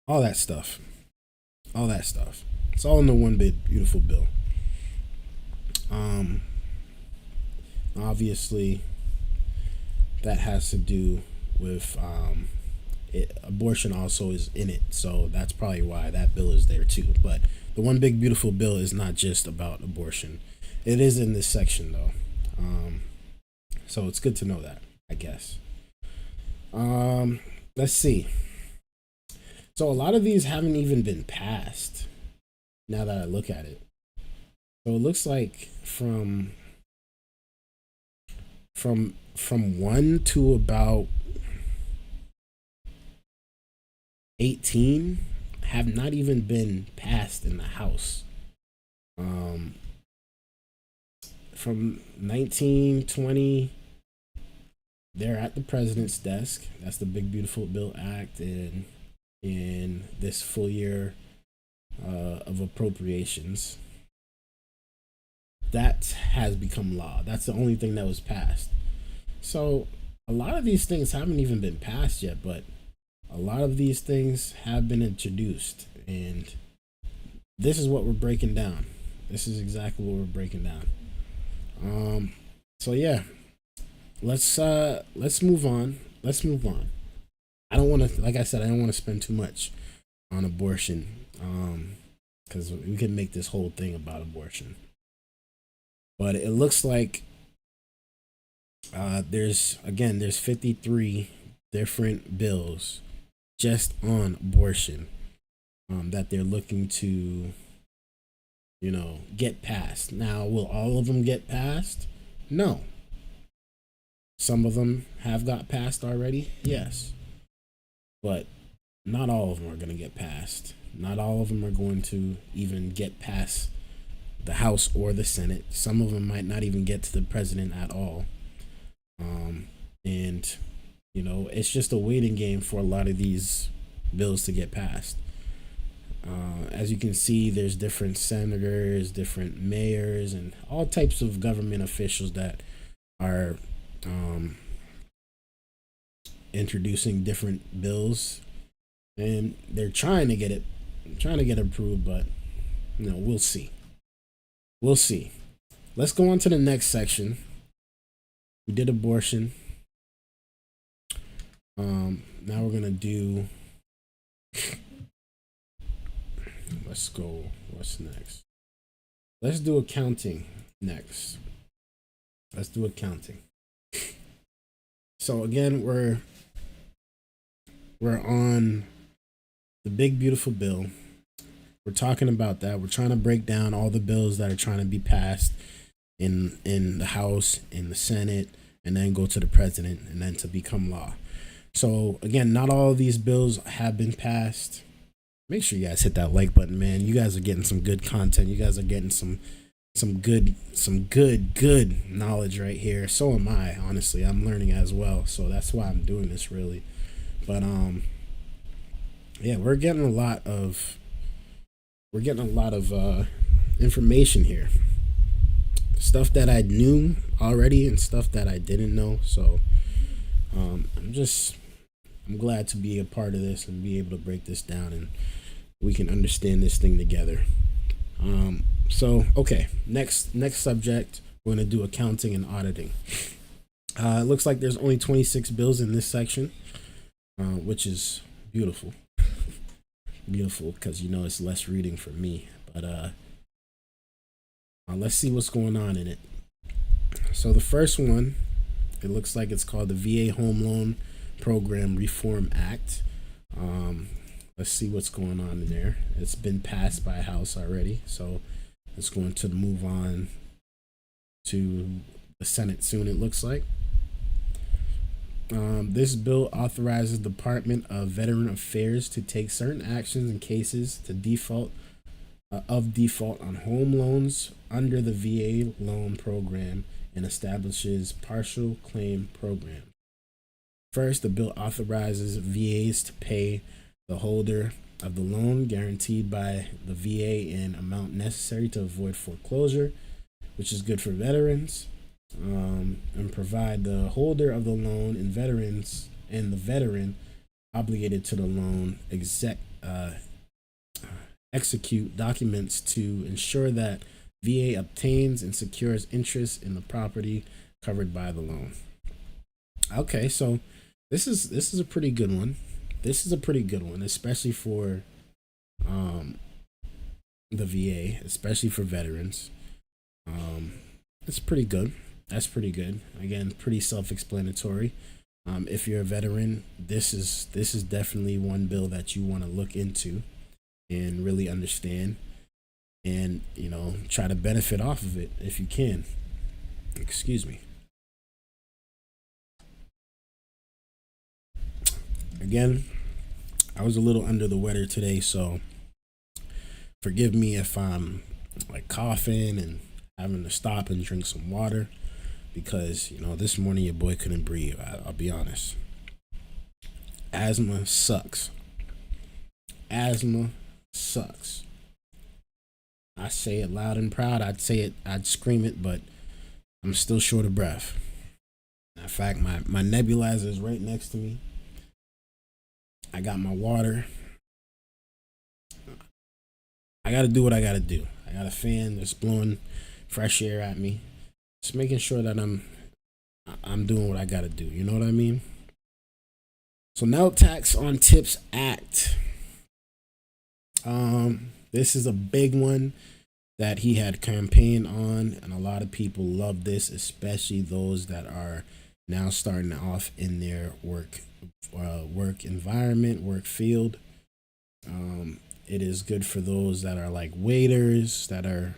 all that stuff. It's all in the one big beautiful bill. Obviously that has to do with abortion also is in it, so that's probably why that bill is there too. But the One Big Beautiful Bill is not just about abortion. It is in this section though, so it's good to know that, I guess. Let's see. So a lot of these haven't even been passed, now that I look at it. So it looks like from 1 to about 18 have not even been passed in the House. From 1920, they're at the president's desk. That's the Big Beautiful Bill Act, and in this full year of appropriations, that has become law. That's the only thing that was passed. So a lot of these things haven't even been passed yet, but a lot of these things have been introduced, and this is what we're breaking down. This is exactly what we're breaking down. So yeah, let's move on. I don't want to, like I said, I don't want to spend too much on abortion, because we can make this whole thing about abortion. But it looks like there's 53 different bills just on abortion that they're looking to, get passed. Now, will all of them get passed? No. Some of them have got passed already, yes. But not all of them are going to get passed. Not all of them are going to even get past the House or the Senate. Some of them might not even get to the president at all. And it's just a waiting game for a lot of these bills to get passed. As you can see, there's different senators, different mayors, and all types of government officials that are introducing different bills, and they're trying to get it approved, but we'll see. Let's go on to the next section. We did abortion. Now we're gonna do, let's go, what's next? Let's do accounting next. So again, we're on the Big Beautiful Bill. We're talking about that. We're trying to break down all the bills that are trying to be passed in the House, in the Senate, and then go to the president, and then to become law. So again, not all of these bills have been passed. Make sure you guys hit that like button, man. You guys are getting some good content. You guys are getting some some good knowledge right here. So am I, honestly. I'm learning as well. So that's why I'm doing this, really. But yeah, we're getting a lot of information here. Stuff that I knew already and stuff that I didn't know. So I'm glad to be a part of this and be able to break this down, and we can understand this thing together. So okay, next subject, we're gonna do accounting and auditing. It looks like there's only 26 bills in this section, which is beautiful. Beautiful, because it's less reading for me. But let's see what's going on in it. So the first one, it looks like it's called the VA Home Loan Program Reform Act. Let's see what's going on in there. It's been passed by House already, so it's going to move on to the Senate soon, it looks like. This bill authorizes the Department of Veteran Affairs to take certain actions in cases to default on home loans under the VA loan program and establishes partial claim program. First, the bill authorizes VAs to pay the holder of the loan guaranteed by the VA an amount necessary to avoid foreclosure, which is good for veterans, and provide the holder of the loan and the veteran obligated to the loan execute documents to ensure that VA obtains and secures interest in the property covered by the loan. Okay, so this is a pretty good one. This is a pretty good one, especially for the VA, especially for veterans. It's pretty good. That's pretty good. Again, pretty self-explanatory. If you're a veteran, this is definitely one bill that you want to look into and really understand, and try to benefit off of it if you can. Excuse me. Again, I was a little under the weather today, so forgive me if I'm like coughing and having to stop and drink some water, because this morning your boy couldn't breathe. I'll be honest. Asthma sucks. Asthma sucks. I say it loud and proud. I'd scream it, but I'm still short of breath. In fact, my nebulizer is right next to me. I got my water. I got to do what I got to do. I got a fan that's blowing fresh air at me. Just making sure that I'm doing what I got to do. You know what I mean? So now, Tax on Tips Act. This is a big one that he had campaigned on, and a lot of people love this, especially those that are now starting off in their work environment, work field. It is good for those that are like waiters, that are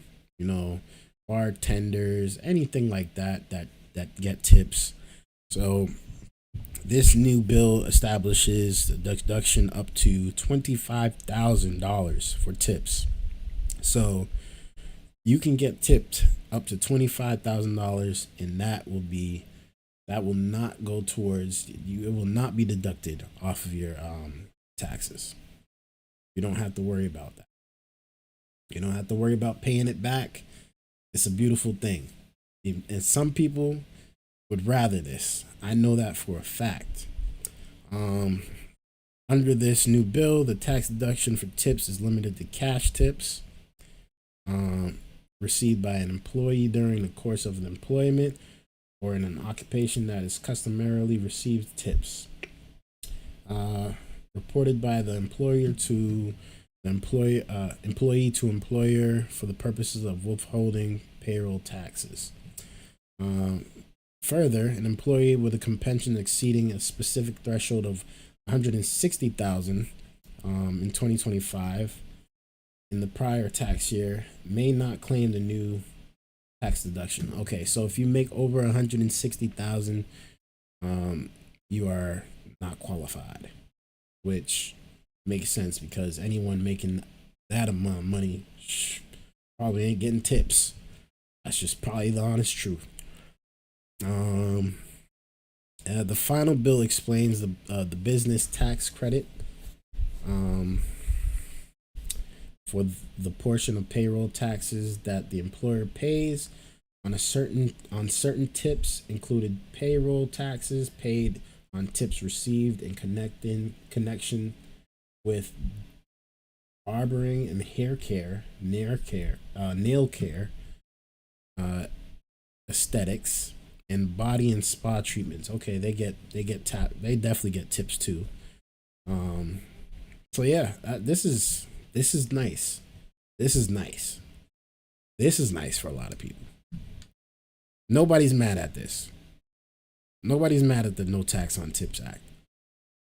bartenders, anything like that get tips. So this new bill establishes the deduction up to $25,000 for tips. So you can get tipped up to $25,000, and that will not go towards you. It will not be deducted off of your taxes. You don't have to worry about that. You don't have to worry about paying it back. It's a beautiful thing. And some people would rather this. I know that for a fact. Under this new bill, the tax deduction for tips is limited to cash tips received by an employee during the course of an employment or in an occupation that is customarily received tips. Reported by the employer to the employee to employer for the purposes of withholding payroll taxes. Further, an employee with a pension exceeding a specific threshold of $160,000 in 2025 in the prior tax year may not claim the new tax deduction. Okay, so if you make over $160,000, you are not qualified, which makes sense because anyone making that amount of money probably ain't getting tips. That's just probably the honest truth. The final bill explains the business tax credit for the portion of payroll taxes that the employer pays on certain tips, included payroll taxes paid on tips received in connection with barbering and hair care, nail care, aesthetics, and body and spa treatments. Okay, they definitely get tips too. So yeah, this is nice. This is nice. This is nice for a lot of people. Nobody's mad at this. Nobody's mad at the No Tax on Tips Act.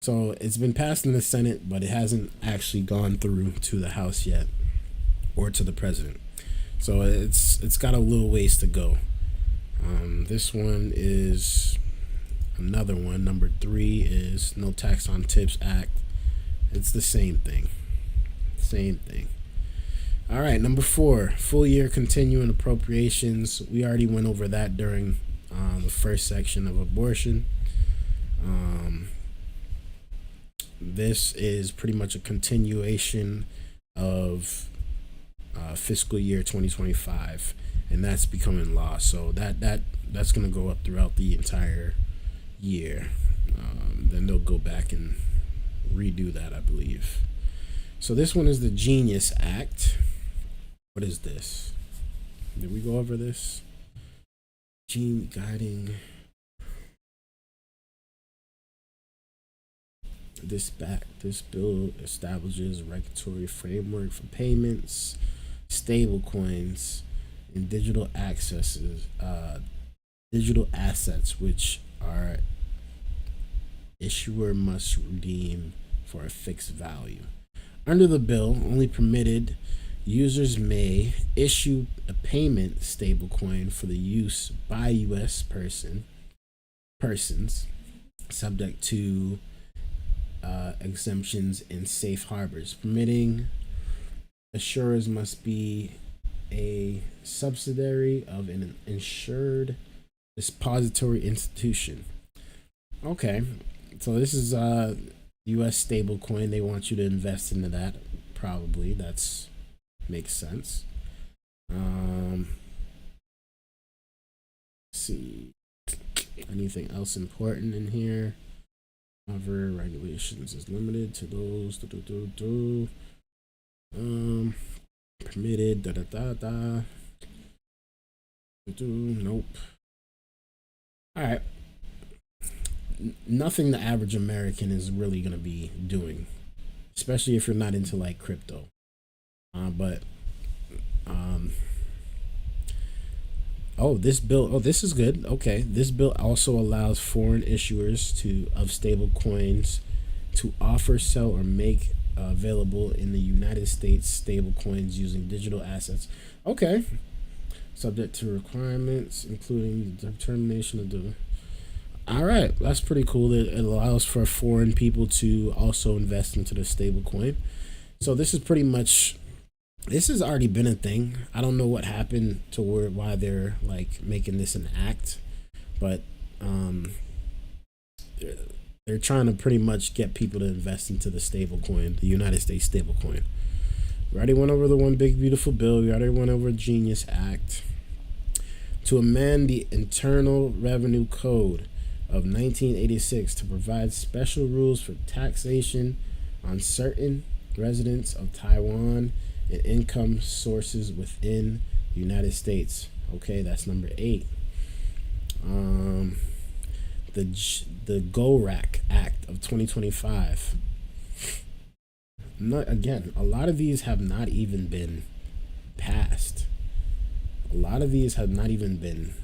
So it's been passed in the Senate, but it hasn't actually gone through to the House yet or to the president. So it's got a little ways to go. This one is another one. Number 3 is No Tax on Tips Act. It's the same thing. Same thing. All right, number 4, full year continuing appropriations. We already went over that during the first section of abortion. This is pretty much a continuation of fiscal year 2025, and that's becoming law. So that's going to go up throughout the entire year. Then they'll go back and redo that, I believe. So this one is the Genius Act. What is this? Did we go over this? Guiding. This bill establishes a regulatory framework for payments, stable coins, and digital assets, which are issuer must redeem for a fixed value. Under the bill, only permitted users may issue a payment stablecoin for the use by U.S. persons, subject to exemptions and safe harbors. Permitting issuers must be a subsidiary of an insured depository institution. Okay, so this is U.S. stablecoin. They want you to invest into that. Probably that's makes sense. Let's see, anything else important in here? Other regulations is limited to those. Permitted. Nope. All right. Nothing the average American is really gonna be doing, especially if you're not into like crypto. This bill. Oh, this is good. Okay, this bill also allows foreign issuers of stable coins to offer, sell, or make available in the United States stable coins using digital assets. Okay, subject to requirements, including the determination of the. All right, that's pretty cool. It allows for foreign people to also invest into the stable coin. So this is pretty much. This has already been a thing. I don't know what happened to why they're like making this an act, but they're trying to pretty much get people to invest into the stable coin, the United States stable coin. We already went over the one big beautiful bill. We already went over Genius Act to amend the Internal Revenue Code of 1986 to provide special rules for taxation on certain residents of Taiwan and income sources within the United States. Okay, that's number 8. The GORAC Act of 2025. Again, a lot of these have not even been passed. A lot of these have not even been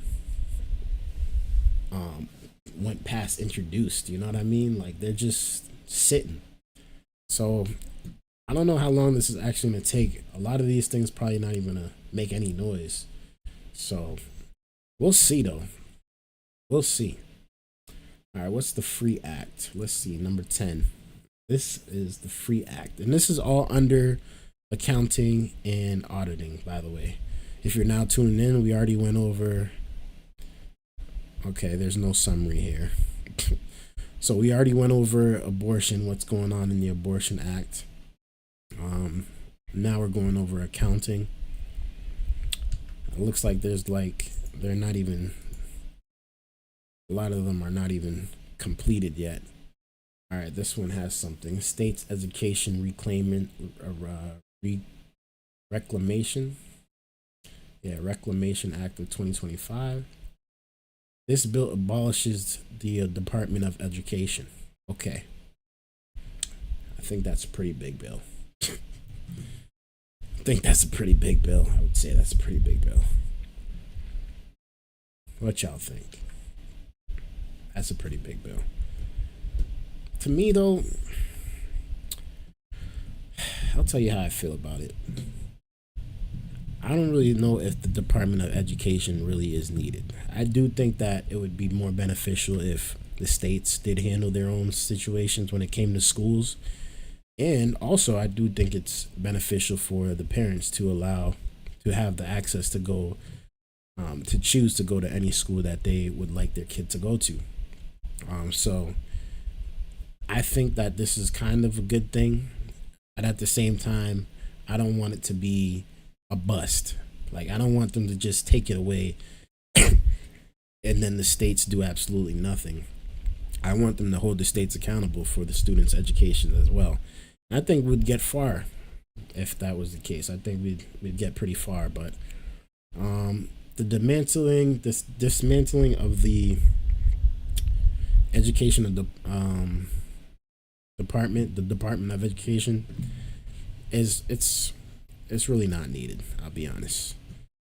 went past introduced. You know what I mean? Like they're just sitting. So I don't know how long this is actually going to take. A lot of these things probably not even going to make any noise. So we'll see, though. We'll see. All right, what's the FREE Act? Let's see, number 10. This is the FREE Act. And this is all under accounting and auditing, by the way. If you're now tuning in, we already went over. Okay, there's no summary here. So we already went over abortion, what's going on in the Abortion Act. Now we're going over accounting. It looks like they're not even, a lot of them are not even completed yet. All right, this one has something. States Education Reclamation. Yeah, Reclamation Act of 2025. This bill abolishes the Department of Education. Okay. I think that's a pretty big bill. I think that's a pretty big bill. I would say that's a pretty big bill. What y'all think? That's a pretty big bill. To me, though, I'll tell you how I feel about it. I don't really know if the Department of Education really is needed. I do think that it would be more beneficial if the states did handle their own situations when it came to schools. And also, I do think it's beneficial for the parents to have the access to go, to choose to go to any school that they would like their kid to go to. So I think that this is kind of a good thing. But at the same time, I don't want it to be a bust. Like, I don't want them to just take it away and then the states do absolutely nothing. I want them to hold the states accountable for the students' education as well. I think we'd get far if that was the case. I think we'd get pretty far. But the dismantling of the education of the Department of Education it's really not needed. I'll be honest,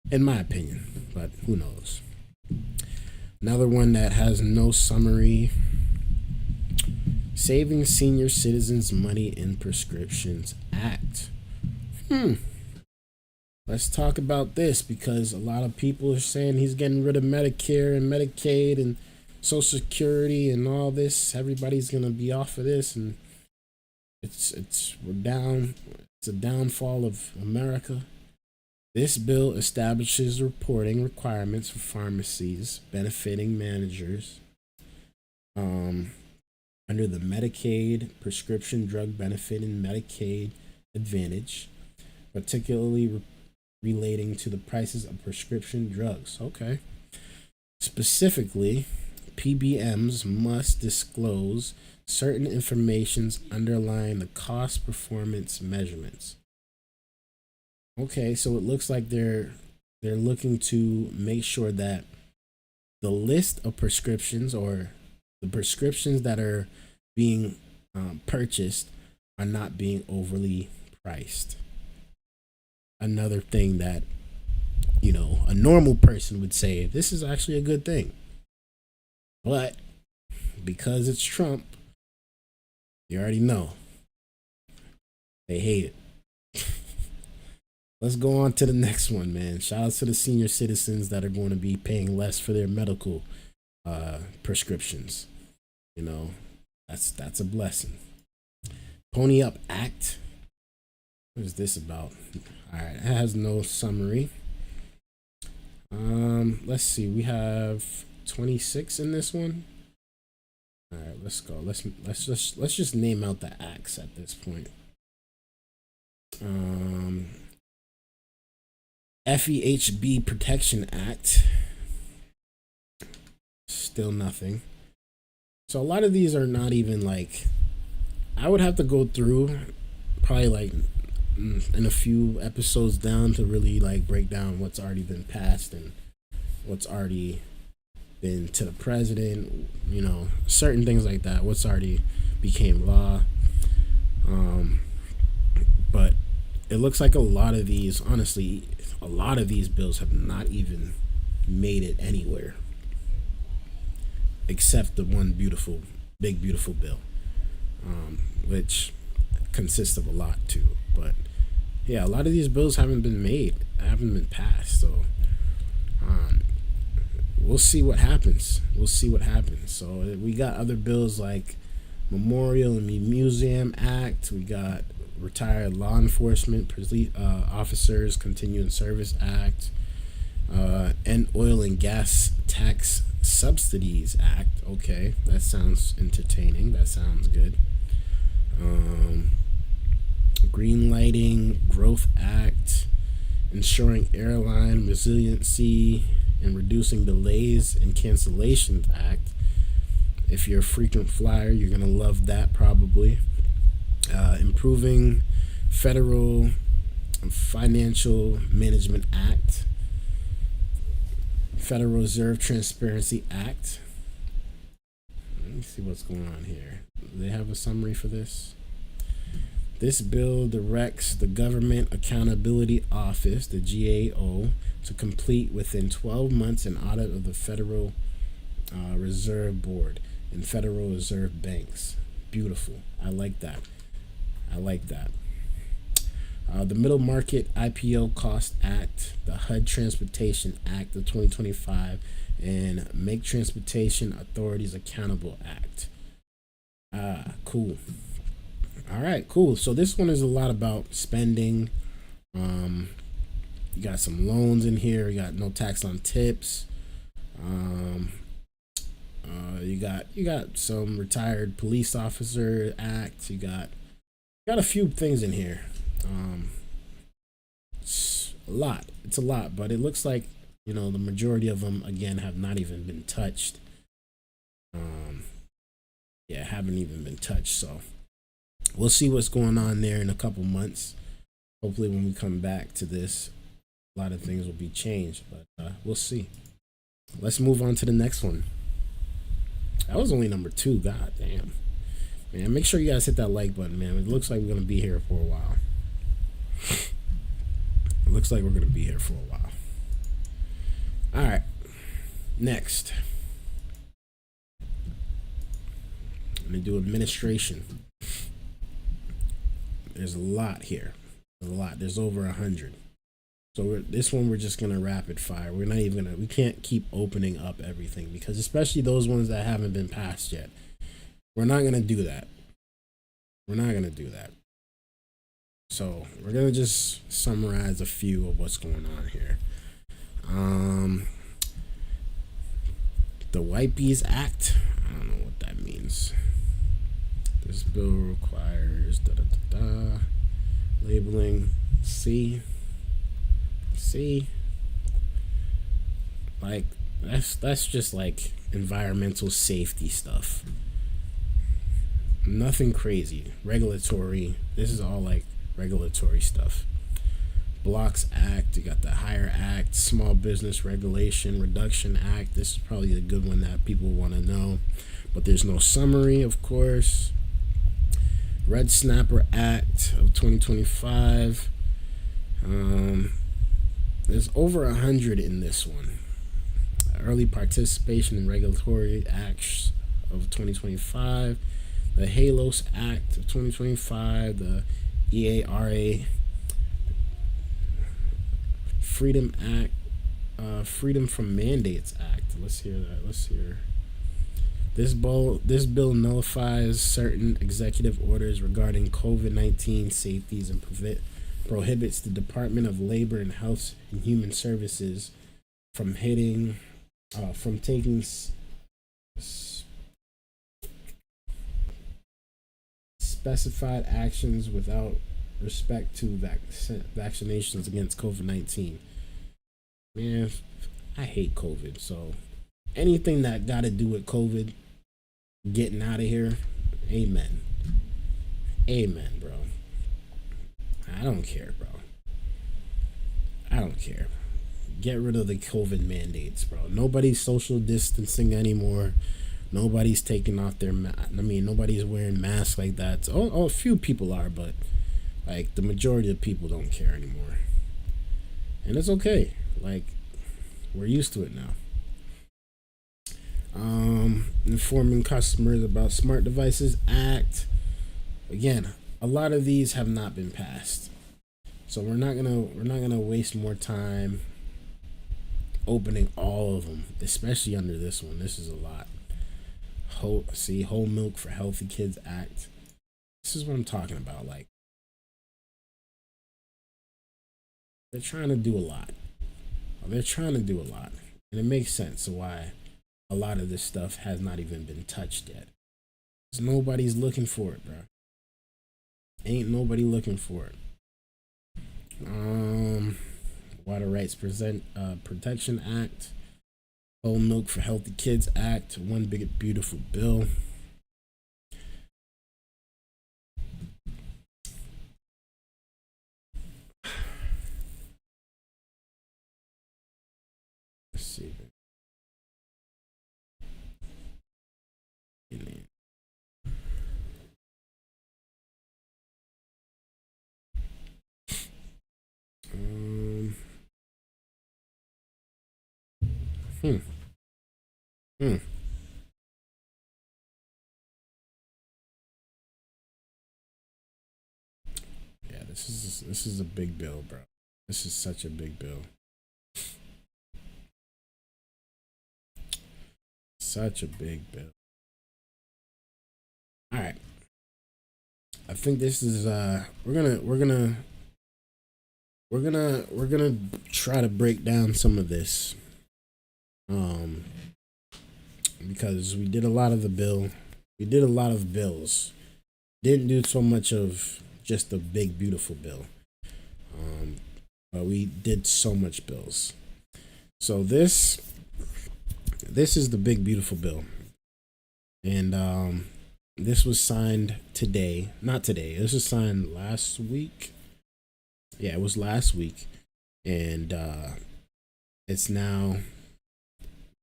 in my opinion. But who knows? Another one that has no summary. Saving Senior Citizens Money in Prescriptions Act. Let's talk about this, because a lot of people are saying he's getting rid of Medicare and Medicaid and Social Security and all this. Everybody's gonna be off of this, and we're down. It's a downfall of America. This bill establishes reporting requirements for pharmacies benefiting managers under the Medicaid Prescription Drug Benefit and Medicaid Advantage, particularly relating to the prices of prescription drugs. Okay. Specifically, PBMs must disclose certain informations underlying the cost performance measurements. Okay, so it looks like they're looking to make sure that the list of prescriptions, or the prescriptions that are being purchased, are not being overly priced. Another thing that, a normal person would say, this is actually a good thing. But because it's Trump, you already know they hate it. Let's go on to the next one, man. Shout out to the senior citizens that are going to be paying less for their medical prescriptions. That's a blessing. Pony Up Act. What is this about? All right, it has no summary. Let's see. We have 26 in this one. All right, let's go. Let's just name out the acts at this point. FEHB Protection Act. Still nothing. So a lot of these are not even like, I would have to go through probably like in a few episodes down to really like break down what's already been passed and what's already been to the president, certain things like that, what's already became law. But it looks like a lot of these bills have not even made it anywhere, except the one big beautiful bill, which consists of a lot too. But yeah, a lot of these bills haven't been passed. So we'll see what happens. So we got other bills like Memorial and Museum Act. We got Retired Law Enforcement Officers Continuing Service Act. and Oil and Gas Tax Subsidies Act. Okay, that sounds entertaining. That sounds good. Green Lighting Growth Act, Ensuring Airline Resiliency and Reducing Delays and Cancellations Act. If you're a frequent flyer, you're going to love that probably. Improving Federal Financial Management Act, Federal Reserve Transparency Act. Let me see what's going on here. Do they have a summary for this? This bill directs the Government Accountability Office, the GAO, to complete within 12 months an audit of the Federal Reserve Board and Federal Reserve banks. Beautiful. I like that. I like that. The Middle Market IPO Cost Act, the HUD Transportation Act of 2025, and Make Transportation Authorities Accountable Act. Cool. All right, cool. So this one is a lot about spending. You got some loans in here. You got no tax on tips. You got some retired police officer acts. You got a few things in here. It's a lot. It's a lot, but it looks like the majority of them again have not even been touched. Haven't even been touched. So we'll see what's going on there in a couple months. Hopefully, when we come back to this, a lot of things will be changed, but we'll see. Let's move on to the next one. That was only number 2. God damn. Man, make sure you guys hit that like button, man. It looks like we're going to be here for a while. It looks like we're going to be here for a while. All right. Next. I'm going to do administration. There's a lot here. There's a lot. There's over 100. So this one we're just going to rapid fire. We're not even going to, we can't keep opening up everything because especially those ones that haven't been passed yet. We're not going to do that. We're not going to do that. So we're going to just summarize a few of what's going on here. The White Bees Act. I don't know what that means. This bill requires labeling C. Like that's just like environmental safety stuff. Nothing crazy. Regulatory. This is all like regulatory stuff. Blocks Act. You got the Hire Act, Small Business Regulation Reduction Act. This is probably a good one that people want to know, but there's no summary, of course. Red Snapper Act of 2025. There's over 100 in this one. Early Participation in Regulatory Acts of 2025. The HALOS Act of 2025. The EARA Freedom Act, Freedom from Mandates Act. Let's hear that. Let's hear. This bill nullifies certain executive orders regarding COVID-19 safeties and prohibits the Department of Labor and Health and Human Services from taking specified actions without respect to vaccinations against COVID-19. Man, I hate COVID. So anything that got to do with COVID getting out of here, amen. Amen, bro. I don't care, bro. I don't care. Get rid of the COVID mandates, bro. Nobody's social distancing anymore. Nobody's taking off their nobody's wearing masks like that. A few people are, but like the majority of people don't care anymore. And it's okay. Like, we're used to it now. Informing customers about Smart Devices Act. Again, a lot of these have not been passed. So we're not gonna waste more time opening all of them, especially under this one. This is a lot. Whole Milk for Healthy Kids Act. This is what I'm talking about. Like, they're trying to do a lot. They're trying to do a lot, and it makes sense why a lot of this stuff has not even been touched yet. Because nobody's looking for it, bro. Ain't nobody looking for it. Water Rights Protection Act, Whole Milk for Healthy Kids Act, One Big Beautiful Bill. Let's see. Hmm. Hmm. Yeah, this is a big bill, bro. This is such a big bill. Such a big bill. All right. I think this is we're gonna try to break down some of this. Because we did a lot of the bill. We did a lot of bills. Didn't do so much of just the big beautiful bill. But we did so much bills. So this is the big beautiful bill. And this was signed today. Not today. This was signed last week. Yeah, it was last week. And it's now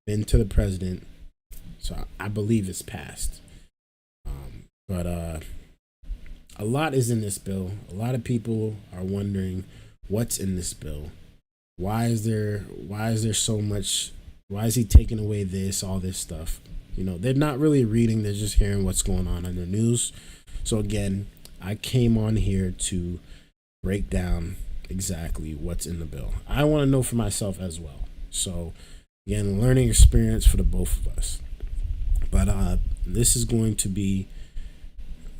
been to the president. So I believe it's passed. But a lot is in this bill. A lot of people are wondering what's in this bill. Why is there so much? Why is he taking away this, all this stuff? You know, they're not really reading, they're just hearing what's going on in the news. So again, I came on here to break down exactly what's in the bill. I want to know for myself as well. So again, learning experience for the both of us. But this is going to be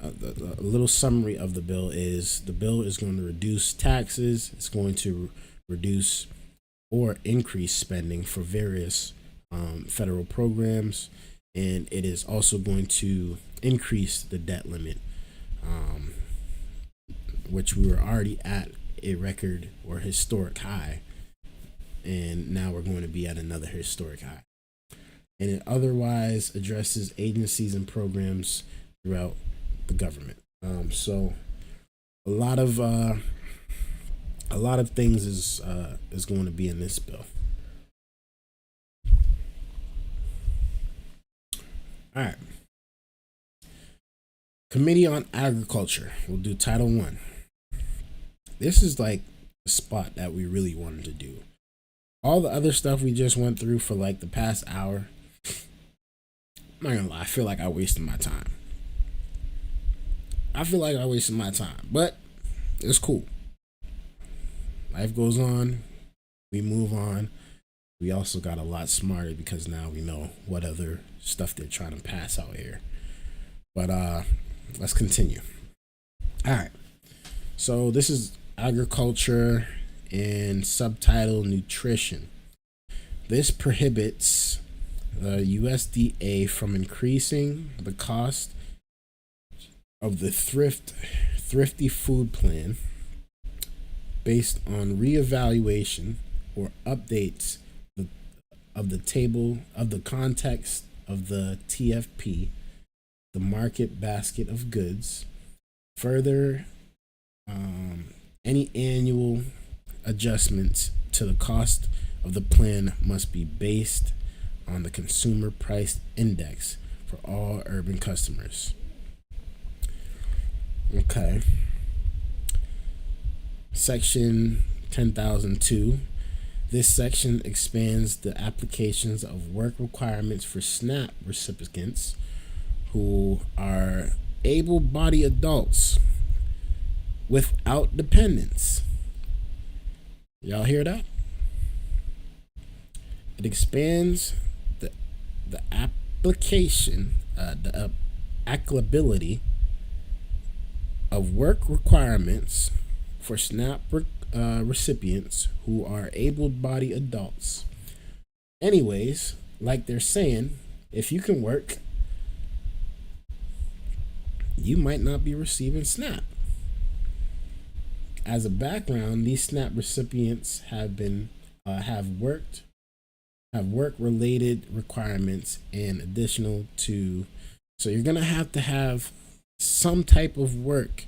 a little summary of the bill. Is the bill is going to reduce taxes. It's going to reduce or increase spending for various federal programs, and it is also going to increase the debt limit, which we were already at a record or historic high, and now we're going to be at another historic high. And it otherwise addresses agencies and programs throughout the government. So a lot of things is going to be in this bill. All right. Committee on Agriculture. We'll do Title I. This is like the spot that we really wanted to do. All the other stuff we just went through for like the past hour, I'm not gonna lie, I feel like I wasted my time. But it's cool. Life goes on. We move on. We also got a lot smarter because now we know what other stuff they're trying to pass out here. But let's continue. All right. So this is agriculture and subtitle nutrition. This prohibits the USDA from increasing the cost of the thrifty food plan based on reevaluation or updates of the table of the context of the TFP, the market basket of goods. Further, any annual adjustments to the cost of the plan must be based on the consumer price index for all urban customers. Okay. Section 10,002. This section expands the applications of work requirements for SNAP recipients who are able-bodied adults without dependents. Y'all hear that? It expands the application, the applicability of work requirements for SNAP recipients who are able-bodied adults. Anyways, like they're saying, if you can work, you might not be receiving SNAP. As a background, these SNAP recipients have work-related requirements and additional to. So you're gonna have to have some type of work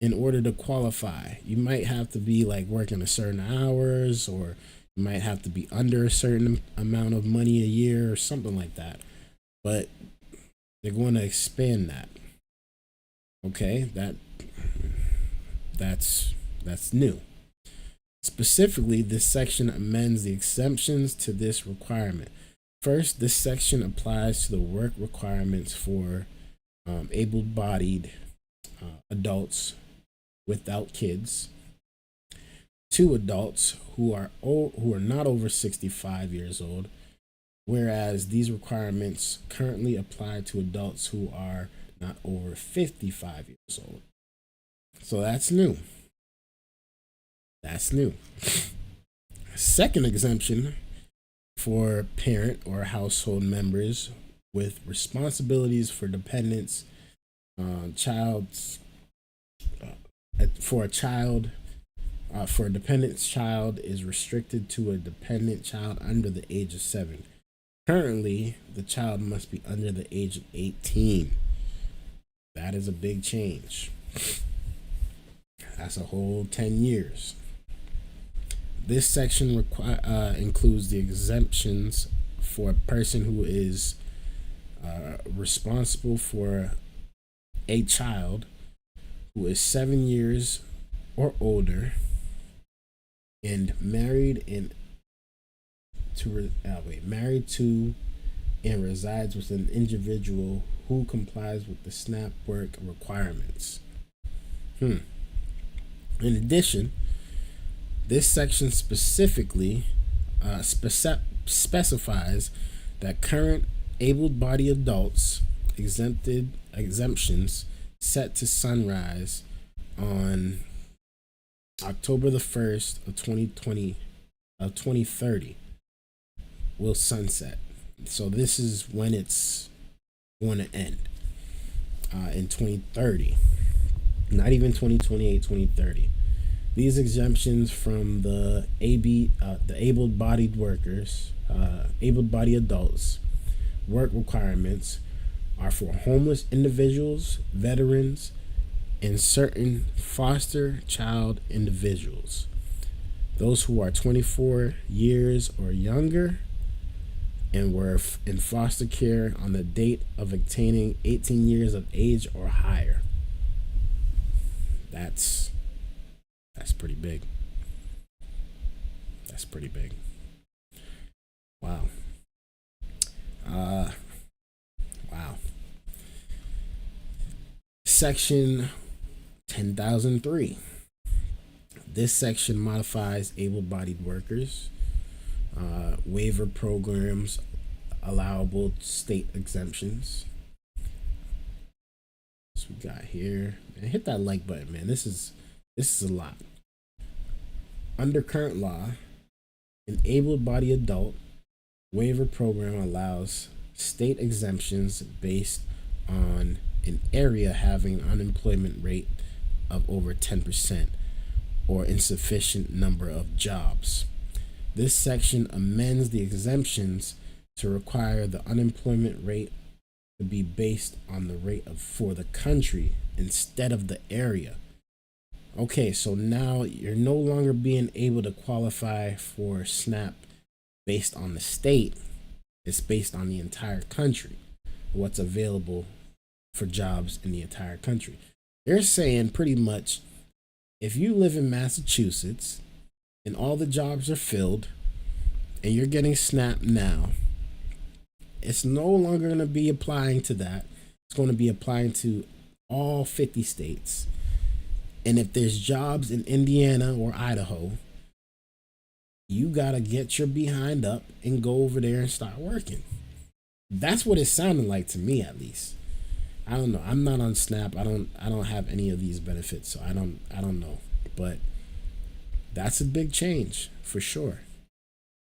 in order to qualify. You might have to be like working a certain hours, or you might have to be under a certain amount of money a year or something like that. But they're going to expand that. Okay, that's new. Specifically, this section amends the exemptions to this requirement. First, this section applies to the work requirements for able-bodied adults without kids, to adults who are not over 65 years old, whereas these requirements currently apply to adults who are not over 55 years old. So that's new. That's new. Second exemption for parent or household members with responsibilities for dependents, for a dependent child is restricted to a dependent child under the age of 7. Currently, the child must be under the age of 18. That is a big change. That's a whole 10 years. This section includes the exemptions for a person who is responsible for a child who is 7 years or older and married to and resides with an individual who complies with the SNAP work requirements. In addition, this section specifically specifies that current able-bodied adults exemptions set to sunrise on October the 1st of 2030 will sunset. So this is when it's going to end in 2030, not even 2028, 2030. These exemptions from the able-bodied workers, able-bodied adults, work requirements are for homeless individuals, veterans, and certain foster child individuals. Those who are 24 years or younger and were in foster care on the date of attaining 18 years of age or higher. That's pretty big. That's pretty big. Wow. Wow. Section 10,003. This section modifies able-bodied workers, waiver programs, allowable state exemptions. So we got here. Man, hit that like button, man. This is a lot. Under current law, an able-bodied adult waiver program allows state exemptions based on an area having an unemployment rate of over 10% or insufficient number of jobs. This section amends the exemptions to require the unemployment rate to be based on the rate for the country instead of the area. Okay, so now you're no longer being able to qualify for SNAP based on the state. It's based on the entire country, what's available for jobs in the entire country. They're saying pretty much if you live in Massachusetts and all the jobs are filled and you're getting SNAP now, it's no longer going to be applying to that. It's going to be applying to all 50 states. And if there's jobs in Indiana or Idaho, you got to get your behind up and go over there and start working. That's what it sounded like to me, at least. I don't know. I'm not on SNAP. I don't have any of these benefits, so I don't know. But That's a big change for sure.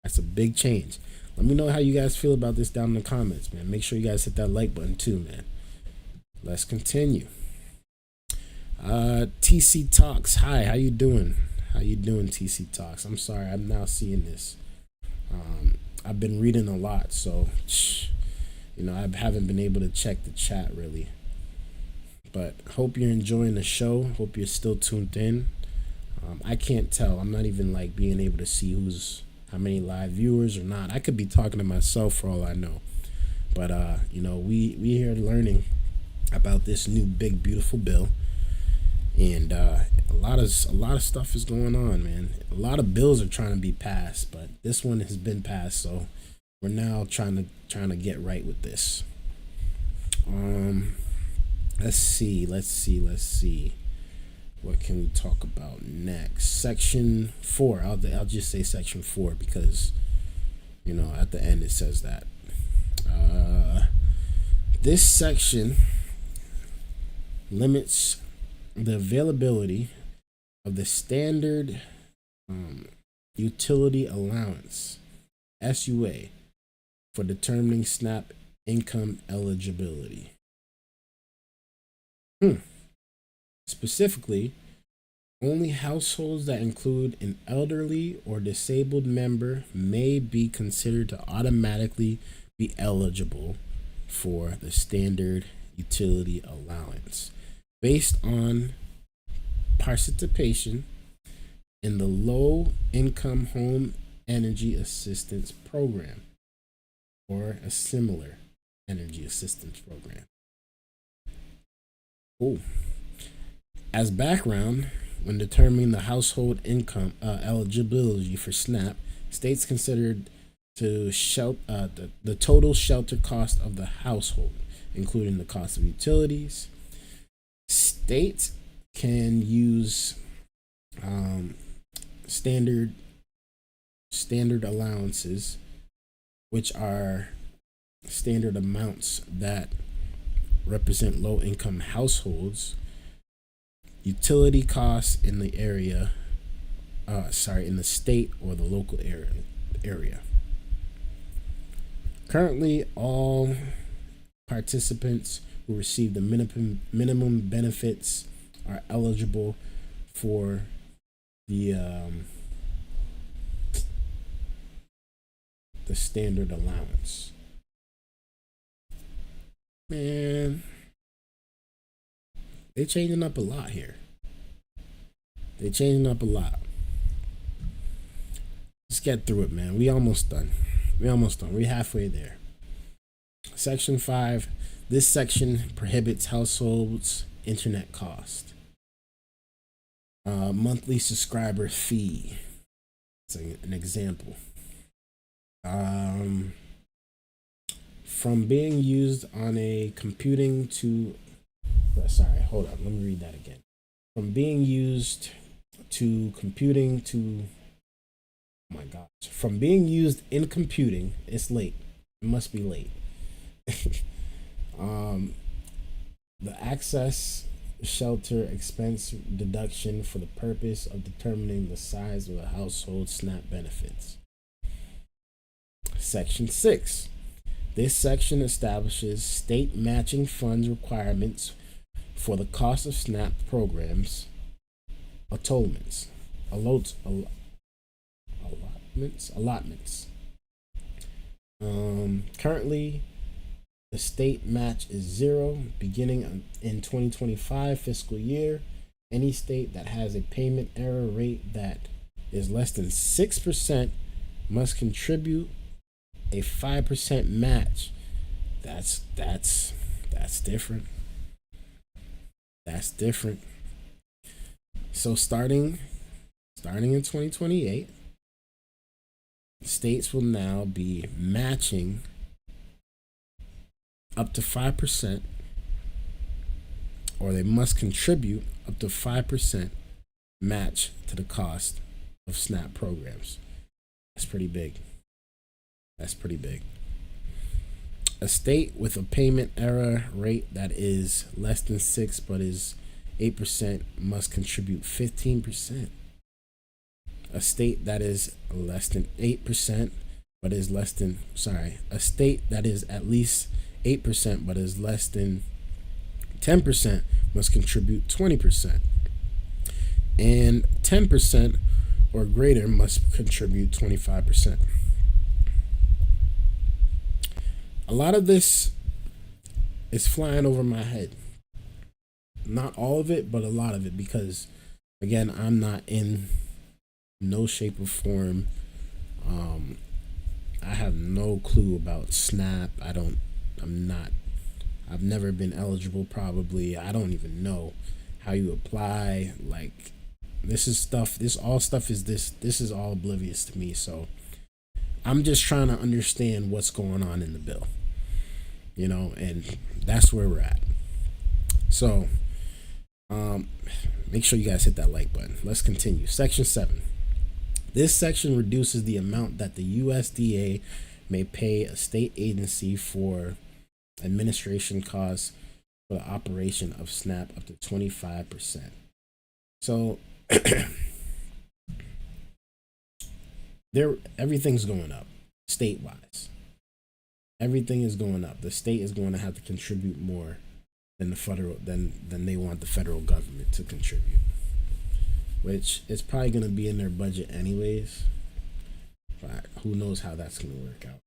That's a big change. Let me know how you guys feel about this down in the comments, man. Make sure you guys hit that like button too, man. Let's continue. TC Talks. Hi, how you doing? How you doing, TC Talks? I'm sorry, I'm now seeing this. I've been reading a lot, so I haven't been able to check the chat really. But hope you're enjoying the show. Hope you're still tuned in. I can't tell. I'm not even like being able to see how many live viewers or not. I could be talking to myself for all I know. But we here learning about this new big beautiful bill, and a lot of stuff is going on, man. A lot of bills are trying to be passed, but this one has been passed, so we're now trying to get right with this. Let's see. What can we talk about next? Section 4. I'll just say Section 4 because at the end it says that. This section limits the availability of the standard utility allowance (SUA) for determining SNAP income eligibility. Specifically, only households that include an elderly or disabled member may be considered to automatically be eligible for the standard utility allowance based on participation in the Low Income Home Energy Assistance Program or a similar energy assistance program. Cool. As background, when determining the household income eligibility for SNAP, states considered the total shelter cost of the household, including the cost of utilities. States can use standard allowances, which are standard amounts that represent low-income households. Utility costs in the area, in the state or the local area. Currently, all participants who receive the minimum benefits are eligible for the standard allowance. Man, they're changing up a lot here. Let's get through it, man. We almost done. We're halfway there. Section 5. This section prohibits households' internet cost. Monthly subscriber fee. It's an example. From being used on a computing to... Sorry, hold on. Let me read that again. From being used to computing to... Oh my gosh. From being used in computing, it's late. It must be late. The access shelter expense deduction for the purpose of determining the size of the household SNAP benefits. Section 6. This section establishes state matching funds requirements for the cost of SNAP programs, allotments. Currently, the state match is 0 beginning in 2025 fiscal year. Any state that has a payment error rate that is less than 6% must contribute a 5% match. That's different. That's different. So starting in 2028, states will now be matching up to 5%, or they must contribute up to 5% match to the cost of SNAP programs. That's pretty big. A state with a payment error rate that is less than 6 but is 8% must contribute 15%. a state that is less than 8%, but is less than, sorry, a state that is at least 8%, but is less than 10% must contribute 20%. And 10% or greater must contribute 25%. A lot of this is flying over my head. Not all of it, but a lot of it, because again, I'm not in no shape or form. I have no clue about SNAP. I've never been eligible, probably. I don't even know how you apply. Like, this is all oblivious to me. So I'm just trying to understand what's going on in the bill, and that's where we're at. So, make sure you guys hit that like button. Let's continue. Section 7. This section reduces the amount that the USDA may pay a state agency for administration costs for the operation of SNAP up to 25%. So everything's going up state-wise. Everything is going up. The state is going to have to contribute more than than they want the federal government to contribute, which is probably going to be in their budget anyways. But who knows how that's going to work out.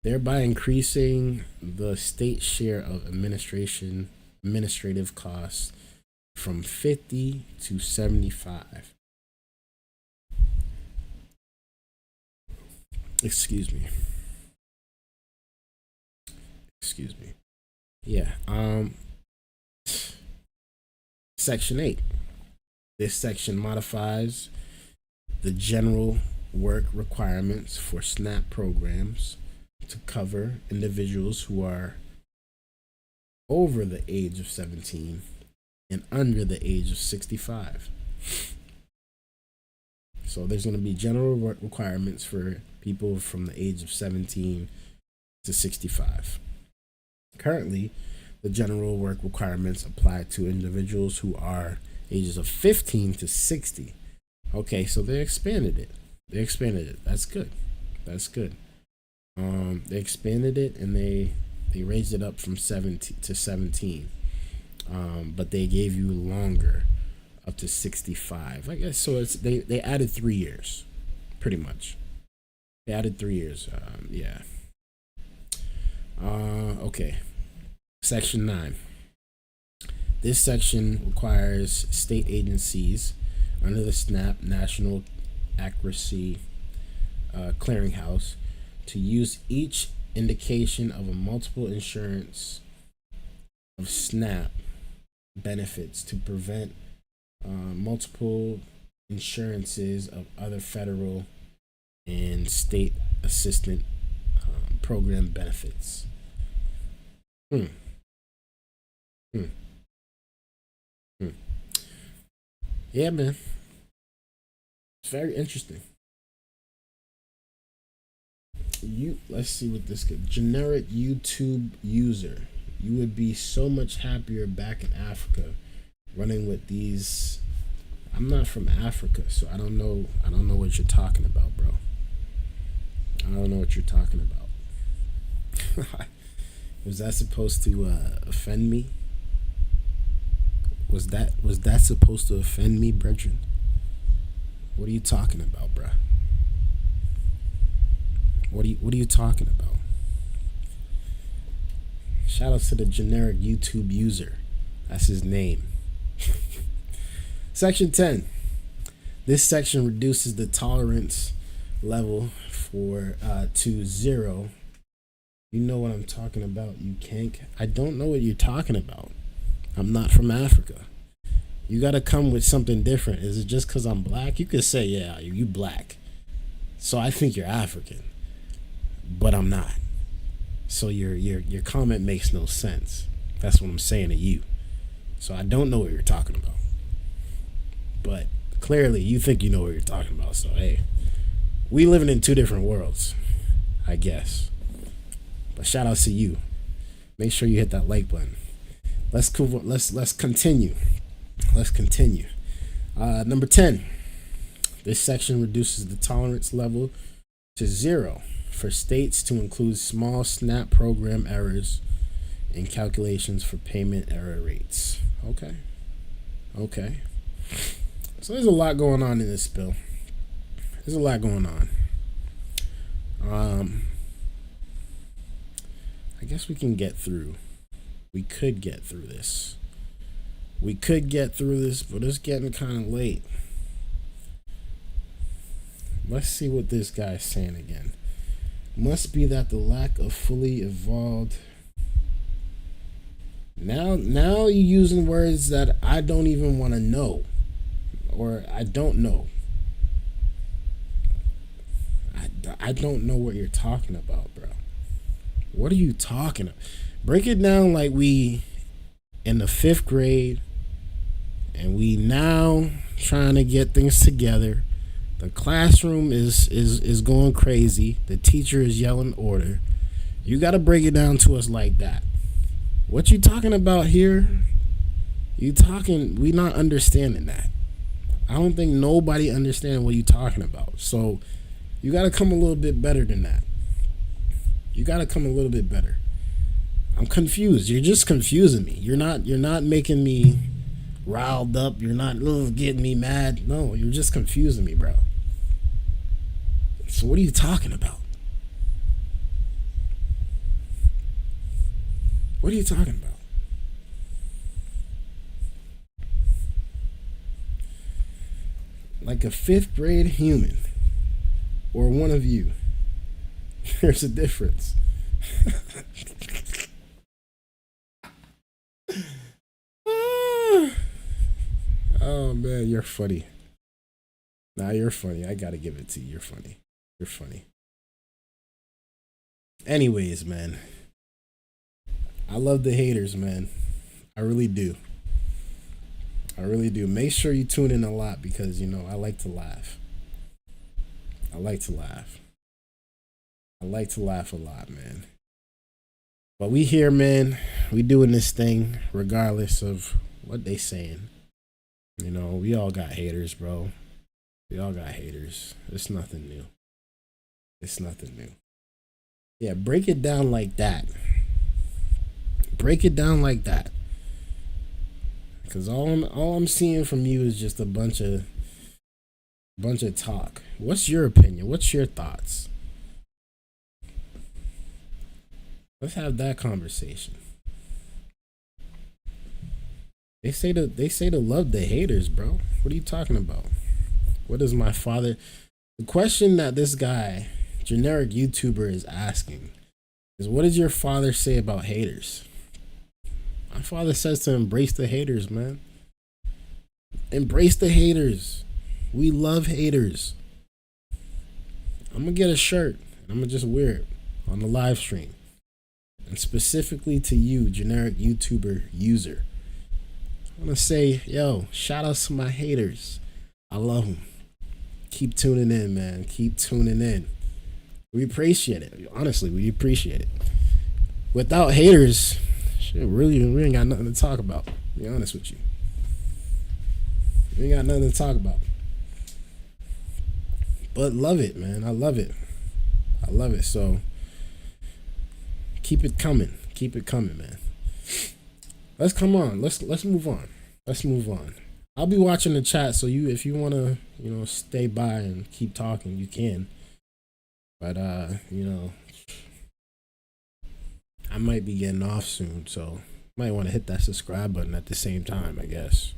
Thereby increasing the state share of administrative costs from 50 to 75. Excuse me. Yeah. Section 8. This section modifies the general work requirements for SNAP programs to cover individuals who are over the age of 17 and under the age of 65. So there's going to be general work requirements for people from the age of 17 to 65. Currently, the general work requirements apply to individuals who are ages of 15 to 60. Okay, so they expanded it. That's good. They expanded it, and they raised it up from 17 to 17. But they gave you longer, up to 65. I guess so. They added 3 years, pretty much. They added 3 years. Yeah. Okay. Section 9. This section requires state agencies under the SNAP National Accuracy Clearinghouse to use each indication of a multiple insurance of SNAP benefits to prevent multiple insurances of other federal and state assistance program benefits. Yeah, man. It's very interesting. Let's see what this could. Generic YouTube user. You would be so much happier back in Africa running with these. I'm not from Africa, so I don't know what you're talking about, bro. I don't know what you're talking about. Was that supposed to offend me? Was that supposed to offend me, brethren? What are you talking about, bruh? What are you talking about? Shout out to the generic YouTube user. That's his name. Section 10. This section reduces the tolerance level to 0. You know what I'm talking about, you cank. I don't know what you're talking about. I'm not from Africa. You got to come with something different. Is it just because I'm black? You could say, yeah, you black, so I think you're African, but I'm not. So your comment makes no sense. That's what I'm saying to you. So I don't know what you're talking about, but clearly you think you know what you're talking about. So hey, we living in two different worlds, I guess. But shout out to you. Make sure you hit that like button. Let's continue. Number 10. This section reduces the tolerance level to 0 for states to include small SNAP program errors in calculations for payment error rates. Okay. So there's a lot going on in this bill. There's a lot going on. I guess we can get through. We could get through this. But it's getting kind of late. Let's see what this guy's saying again. Must be that the lack of fully evolved. Now you're using words that I don't even want to know, or I don't know. I don't know what you're talking about, bro. What are you talking about? Break it down like we in the 5th grade, and we now trying to get things together. The classroom is going crazy. The teacher is yelling order. You got to break it down to us like that. What you talking about here? We not understanding that. I don't think nobody understands what you talking about. So you got to come a little bit better than that. You got to come a little bit better. I'm confused. You're just confusing me. You're not making me riled up. You're not getting me mad. No, you're just confusing me, bro. So what are you talking about? What are you talking about? Like a 5th grade human or one of you. There's a difference. Oh man, you're funny. Nah, you're funny. I gotta give it to you. You're funny. You're funny. Anyways, man. I love the haters, man. I really do. Make sure you tune in a lot because, I like to laugh. I like to laugh a lot, man. But we here, man. We doing this thing regardless of what they saying. We all got haters, bro. We all got haters. It's nothing new. Yeah, break it down like that. Because all I'm seeing from you is just a bunch of talk. What's your opinion? What's your thoughts? Let's have that conversation. They say to love the haters, bro. What are you talking about? What is my father? The question that this guy, generic YouTuber, is asking is, what does your father say about haters? My father says to embrace the haters, man. Embrace the haters. We love haters. I'm gonna get a shirt and I'm gonna just wear it on the live stream. And specifically to you, generic YouTuber user, I'm gonna say, yo, shout out to my haters. I love them. Keep tuning in, man. Keep tuning in. We appreciate it. Honestly, we appreciate it. Without haters, shit, really, we ain't got nothing to talk about. To be honest with you. We ain't got nothing to talk about. But love it, man. I love it. So keep it coming. Man. Let's move on. I'll be watching the chat, so if you wanna, stay by and keep talking, you can. But I might be getting off soon, so you might want to hit that subscribe button at the same time, I guess.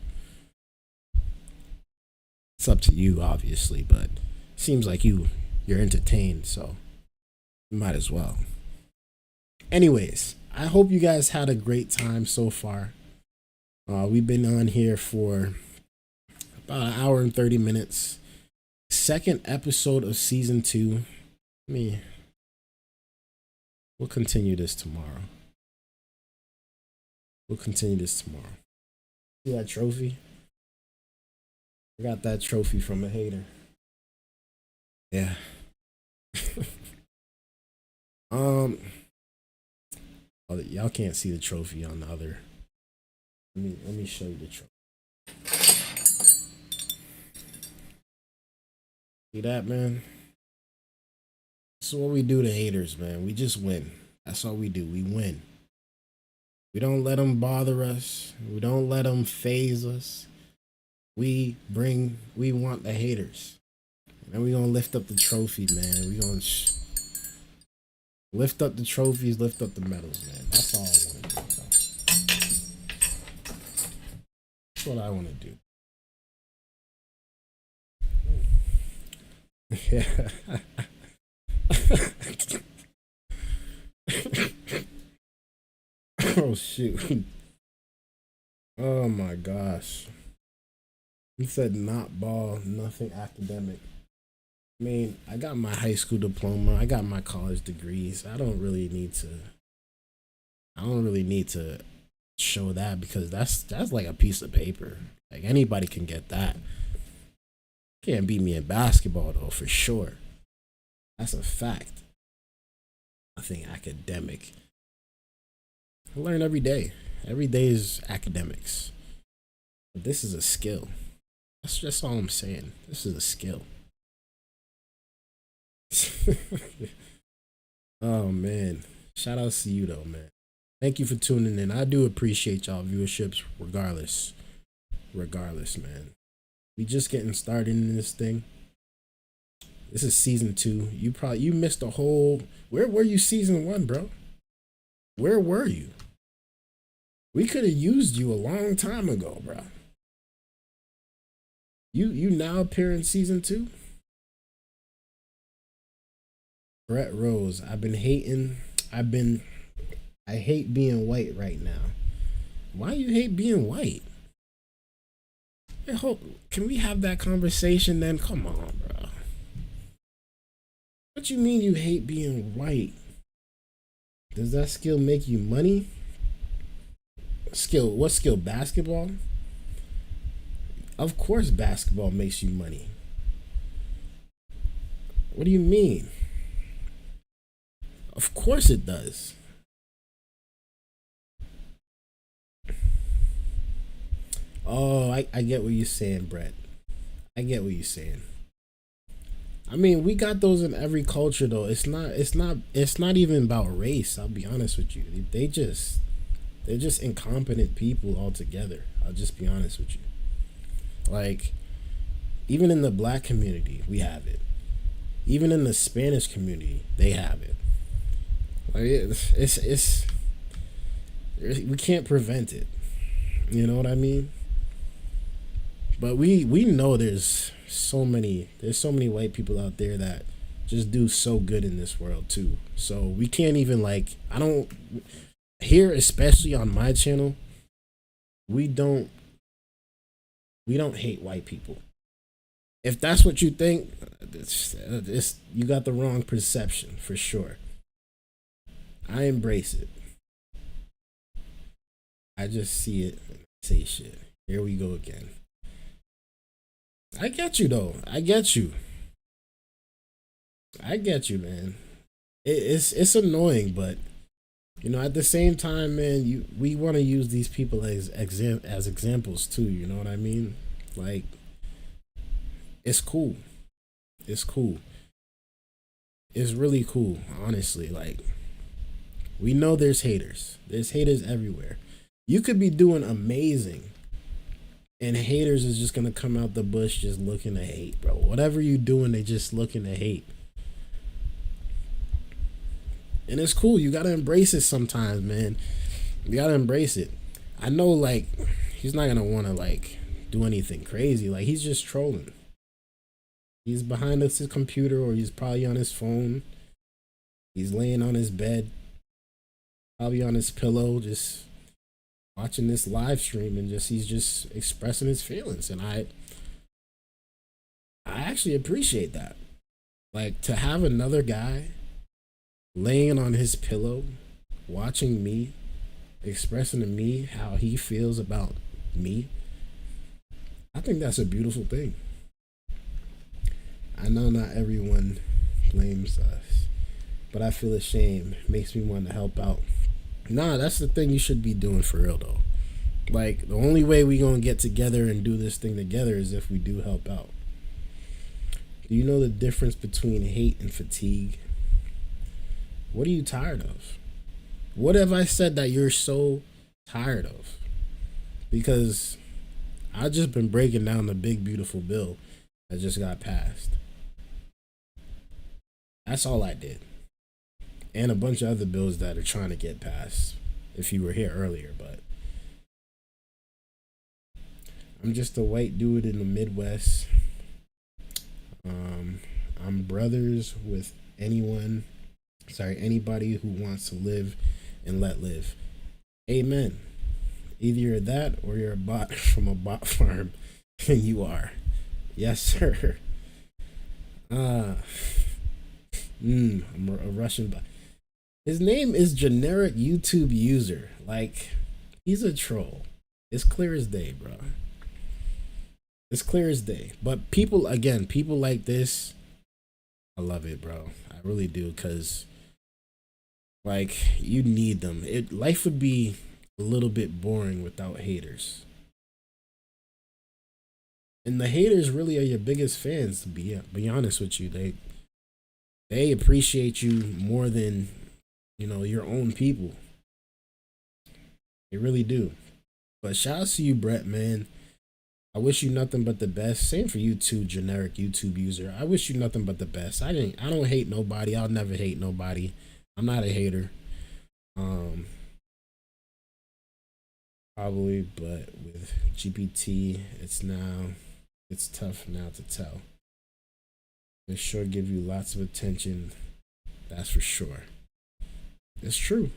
It's up to you, obviously, but it seems like you're entertained, so you might as well. Anyways, I hope you guys had a great time so far. We've been on here for about an hour and 30 minutes. Second episode of season 2. We'll continue this tomorrow. See that trophy? I got that trophy from a hater. Yeah. Y'all can't see the trophy on the other. Let me show you the trophy. See that, man? This is what we do to haters, man. We just win. That's all we do. We win. We don't let them bother us. We don't let them phase us. We want the haters. And we gonna lift up the trophy, man. We gonna lift up the trophies, lift up the medals, man. That's all I want to do, bro. That's what I want to do. Yeah. Oh shoot. Oh my gosh. He said not ball, nothing academic. I mean, I got my high school diploma, I got my college degrees. I don't really need to show that because that's like a piece of paper. Like anybody can get that. Can't beat me in basketball though, for sure. That's a fact. Nothing academic. I learn every day. Every day is academics. But this is a skill. That's just all I'm saying. This is a skill. Oh man. Shout out to you though, man. Thank you for tuning in. I do appreciate y'all viewerships regardless. Regardless, man. We just getting started in this thing. This is season 2. You missed a whole. Where were you season 1, bro? Where were you? We could have used you a long time ago, bro. You now appear in season 2? Brett Rose, I hate being white right now. Why you hate being white? Can we have that conversation then? Come on, bro. What you mean you hate being white? Does that skill make you money? What skill? Basketball? Of course basketball makes you money. What do you mean? Of course it does. Oh, I get what you're saying, Brett. I get what you're saying. I mean, we got those in every culture though. It's not even about race, I'll be honest with you. They're just incompetent people altogether. I'll just be honest with you. Like, even in the black community, we have it. Even in the Spanish community, they have it. Like it's we can't prevent it. You know what I mean? But we know there's so many white people out there that just do so good in this world too. So we can't even I don't here, especially on my channel, we don't hate white people. If that's what you think, you got the wrong perception for sure. I embrace it. I just see it and say shit. Here we go again. I get you though. I get you, man. It's annoying, but at the same time, man, we want to use these people as examples too. You know what I mean? Like, it's cool. It's cool. It's really cool, honestly. Like, we know there's haters. There's haters everywhere. You could be doing amazing, and haters is just gonna come out the bush just looking to hate, bro. Whatever you doing, they just looking to hate. And it's cool. You gotta embrace it sometimes, man. You gotta embrace it. I know, he's not gonna wanna do anything crazy. He's just trolling. He's behind his computer, or he's probably on his phone. He's laying on his bed, probably on his pillow, just watching this live stream, and he's just expressing his feelings. And I actually appreciate that. To have another guy laying on his pillow, watching me, expressing to me how he feels about me, I think that's a beautiful thing. I know not everyone blames us, but I feel ashamed. It makes me want to help out. Nah, that's the thing you should be doing for real though. The only way we gonna get together and do this thing together is if we do help out. Do you know the difference between hate and fatigue? What are you tired of? What have I said that you're so tired of? Because I just been breaking down the big beautiful bill that just got passed. That's all I did. And a bunch of other bills that are trying to get passed if you were here earlier, but I'm just a white dude in the Midwest. I'm brothers with anybody who wants to live and let live. Amen. Either you're that or you're a bot from a bot farm, and you are. Yes, sir. I'm a Russian bot. His name is generic YouTube user. Like, he's a troll. It's clear as day, bro. It's clear as day. But people like this, I love it, bro. I really do, because, like, you need them. Life would be a little bit boring without haters. And the haters really are your biggest fans, to be honest with you. They appreciate you more than, your own people. They really do. But shout out to you, Brett, man. I wish you nothing but the best. Same for you too, generic YouTube user. I wish you nothing but the best. I don't hate nobody. I'll never hate nobody. I'm not a hater. Probably, but with GPT, it's tough now to tell. It sure give you lots of attention. That's for sure. It's true.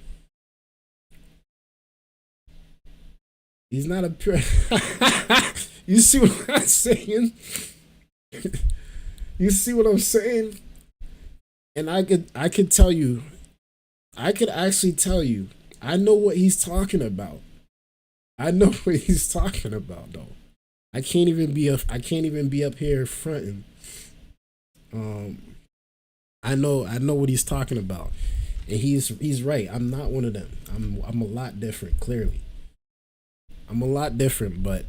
He's not a pure. You see what I'm saying? You see what I'm saying? And I could actually tell you, I know what he's talking about. I know what he's talking about, though. I can't even be up here fronting. I know what he's talking about, and he's right. I'm not one of them. I'm a lot different. Clearly, I'm a lot different, but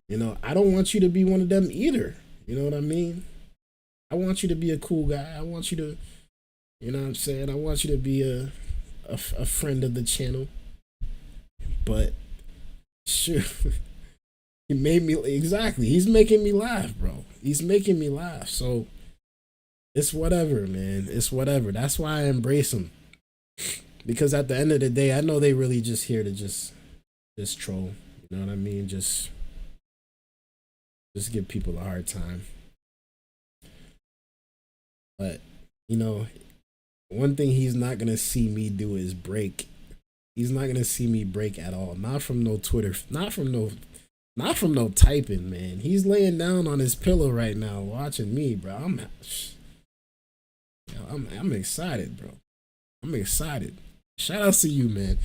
I don't want you to be one of them either. You know what I mean? I want you to be a cool guy. I want you to, you know what I'm saying? I want you to be a friend of the channel. But sure, he made me exactly. He's making me laugh, bro. He's making me laugh. So it's whatever, man. It's whatever. That's why I embrace him. Because at the end of the day, I know they really just here to just troll. You know what I mean? Just give people a hard time. But, one thing he's not gonna see me do is break. He's not gonna see me break at all. Not from no Twitter. Not from no typing, man. He's laying down on his pillow right now watching me, bro. I'm excited, bro. I'm excited. Shout outs to you, man.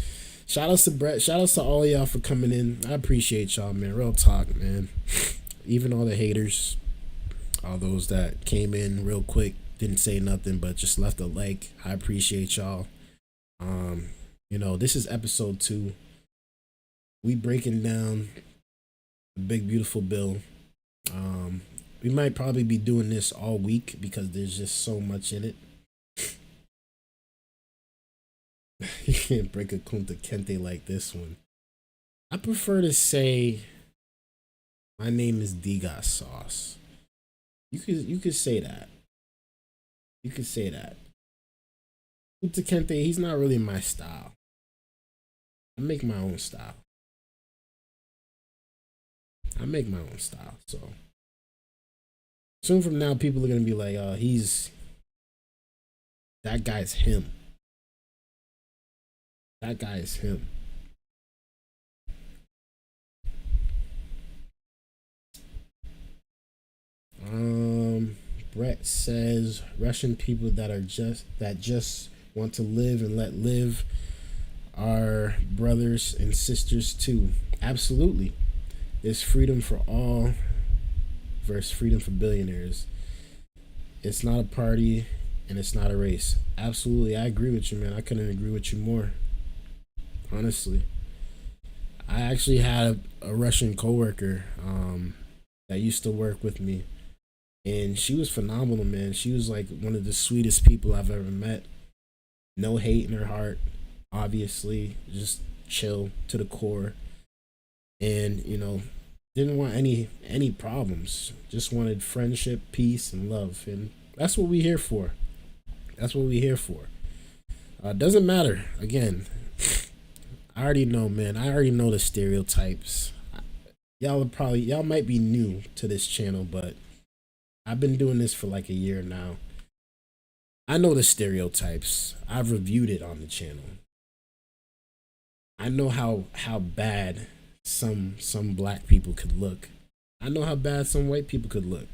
Shout outs to Brett. Shout outs to all of y'all for coming in. I appreciate y'all, man. Real talk, man. Even all the haters, all those that came in real quick, didn't say nothing, but just left a like. I appreciate y'all. This is episode 2. We breaking down the big beautiful bill. We might probably be doing this all week because there's just so much in it. You can't break a Kunta Kente like this one. I prefer to say my name is Dgotsauce. You could say that. You could say that. Kunta Kente, he's not really my style. I make my own style. So soon from now, people are gonna be like, that guy's him. That guy is him. Brett says Russian people that just want to live and let live are brothers and sisters too. Absolutely. There's freedom for all versus freedom for billionaires. It's not a party and it's not a race. Absolutely. I agree with you, man. I couldn't agree with you more. Honestly. I actually had a Russian coworker that used to work with me. And she was phenomenal, man. She was like one of the sweetest people I've ever met. No hate in her heart, obviously, just chill to the core. And, didn't want any problems. Just wanted friendship, peace, and love. And that's what we here for. That's what we here for. Doesn't matter. Again, I already know, man. I already know the stereotypes. Y'all might be new to this channel, but I've been doing this for like a year now. I know the stereotypes. I've reviewed it on the channel. I know how bad some black people could look. I know how bad some white people could look.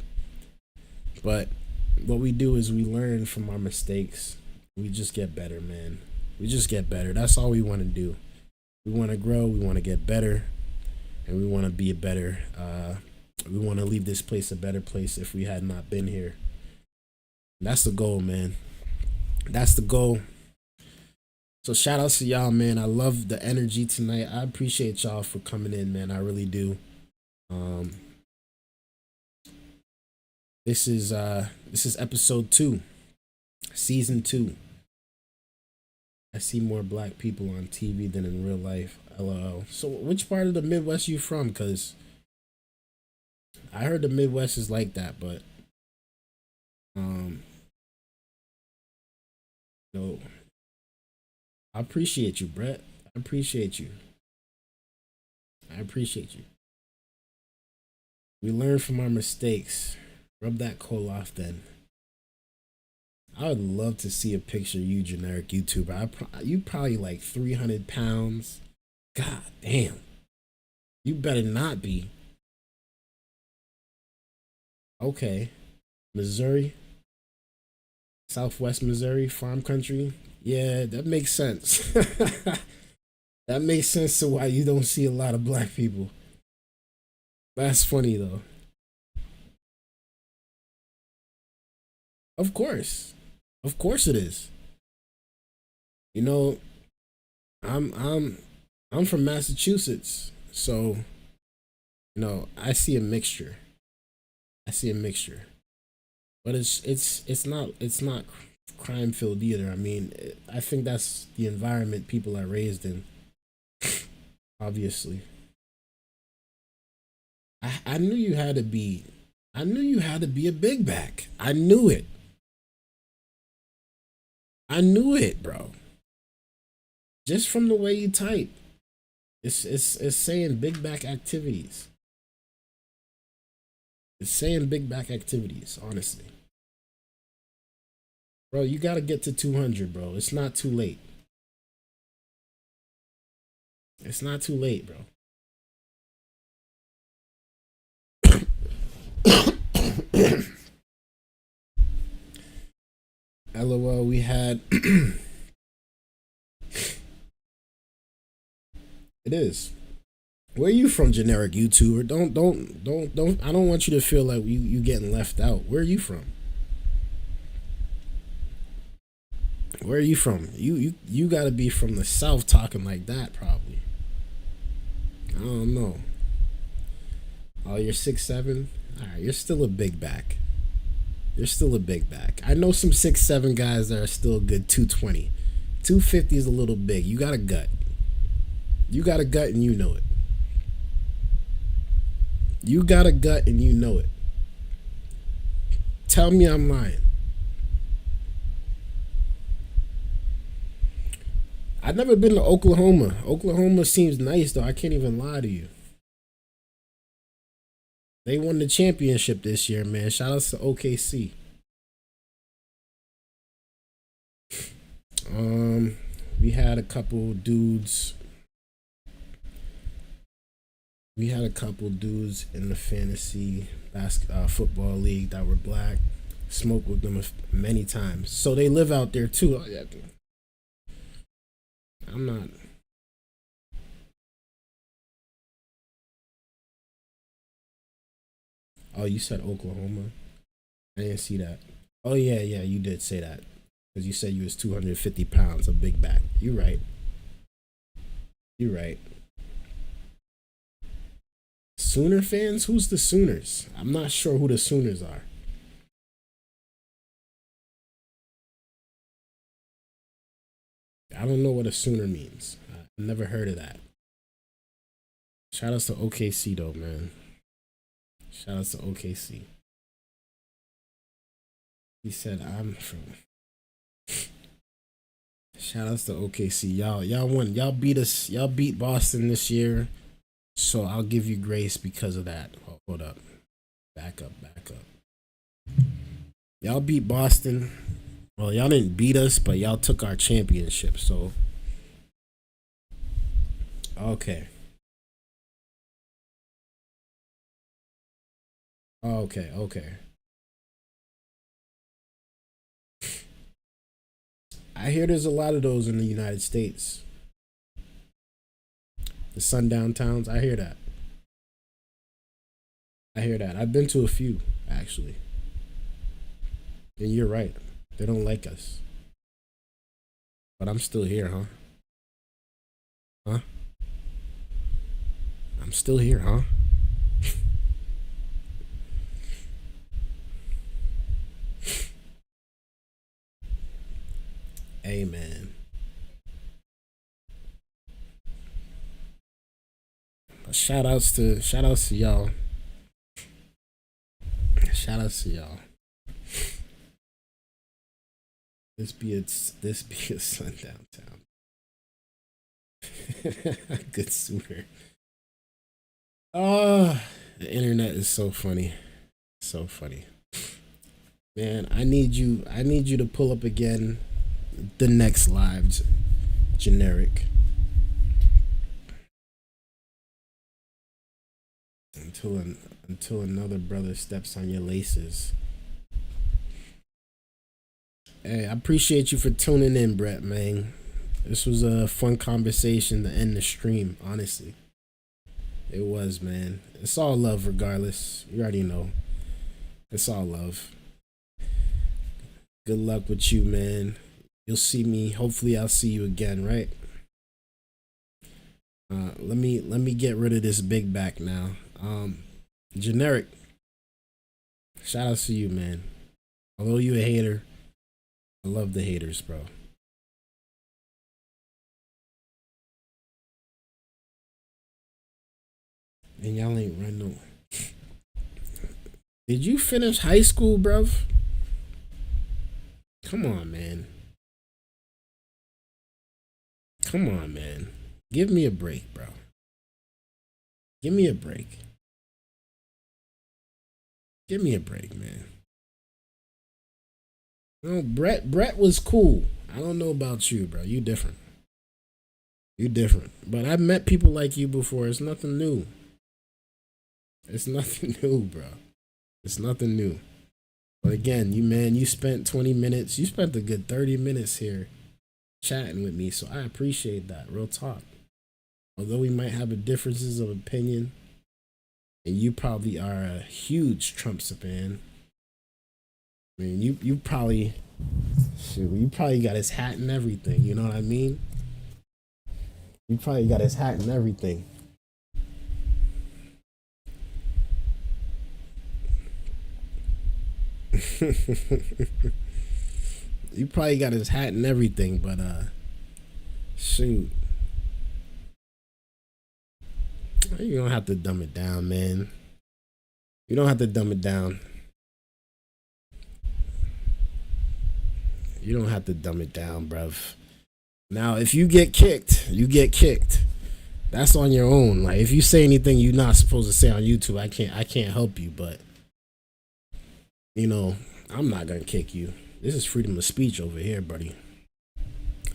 But what we do is we learn from our mistakes. We just get better, man. We just get better. That's all we want to do. We want to grow. We want to get better, and we want to be a better. We want to leave this place a better place if we had not been here. That's the goal, man. That's the goal. So shout outs to y'all, man. I love the energy tonight. I appreciate y'all for coming in, man. I really do. This is episode 2, season 2. I see more black people on TV than in real life. LOL. So which part of the Midwest you from? Cause I heard the Midwest is like that, but no. I appreciate you, Brett. I appreciate you. I appreciate you. We learn from our mistakes. Rub that coal off then. I would love to see a picture of you, generic YouTuber. You probably like 300 pounds. God damn. You better not be. Okay. Missouri. Southwest Missouri, farm country. Yeah, that makes sense. That makes sense to why you don't see a lot of black people. That's funny though. Of course. Of course it is. You know, I'm from Massachusetts, so I see a mixture. I see a mixture. But it's not crime filled either. I mean, I think that's the environment people are raised in. Obviously. I knew you had to be a big back. I knew it. I knew it, bro. Just from the way you type. It's saying big back activities. It's saying big back activities, honestly. Bro, you gotta get to 200, bro. It's not too late. It's not too late, bro. LOL, we had it is. Where are you from, generic YouTuber? Don't I don't want you to feel like you getting left out. Where are you from? Where are you from? You gotta be from the South talking like that, probably. I don't know. Oh, you're 6'7"? Alright, you're still a big back. You're still a big back. I know some 6'7" guys that are still a good 220. 250 is a little big. You got a gut. You got a gut and you know it. You got a gut and you know it. Tell me I'm lying. I've never been to Oklahoma. Oklahoma seems nice though. I can't even lie to you. They won the championship this year, man. Shout outs to OKC. We had a couple dudes. We had a couple dudes in the fantasy football league that were black. Smoked with them many times. So they live out there too. I'm not. Oh, you said Oklahoma? I didn't see that. Oh, yeah, you did say that. Because you said you was 250 pounds, a big back. You right. You right. Sooner fans? Who's the Sooners? I'm not sure who the Sooners are. don't know what a Sooner means. I never heard of that. Shout outs to OKC though, man. Shout outs to OKC. He said I'm from. Shout outs to OKC. Y'all won. Y'all beat us. Y'all beat Boston this year. So I'll give you grace because of that. Hold up. Back up. Y'all beat Boston. Well, y'all didn't beat us, but y'all took our championship. So okay. Okay. I hear there's a lot of those in the United States. The sundown towns. I hear that. I've been to a few, actually. And you're right. They don't like us. But I'm still here, huh? Huh? I'm still here, huh? Hey, man. Shout outs to y'all. Shout outs to y'all. This be a sundown town. Good Sooner. Oh, the internet is so funny. So funny. Man, I need you to pull up again the next live generic. Until another brother steps on your laces. Hey, I appreciate you for tuning in, Brett, man. This was a fun conversation to end the stream, honestly. It was, man. It's all love regardless. You already know. It's all love. Good luck with you, man. You'll see me. Hopefully I'll see you again, right? Let me get rid of this big back now. Generic. Shout out to you, man. Although you a hater, I love the haters, bro. And y'all ain't run no. Did you finish high school, bruv? Come on, man. Come on, man. Give me a break, bro. Give me a break. Give me a break, man. No, Brett was cool. I don't know about you, bro. You different. You different. But I've met people like you before. It's nothing new. It's nothing new, bro. It's nothing new. But again, you spent 20 minutes. You spent a good 30 minutes here chatting with me. So I appreciate that. Real talk. Although we might have differences of opinion, and you probably are a huge Trump fan. I mean, you probably got his hat and everything. You know what I mean? You probably got his hat and everything. You probably got his hat and everything, but shoot. You don't have to dumb it down, man. You don't have to dumb it down. You don't have to dumb it down, bruv. Now, if you get kicked, you get kicked. That's on your own. Like, if you say anything you're not supposed to say on YouTube, I can't help you, but you know, I'm not gonna kick you. This is freedom of speech over here, buddy.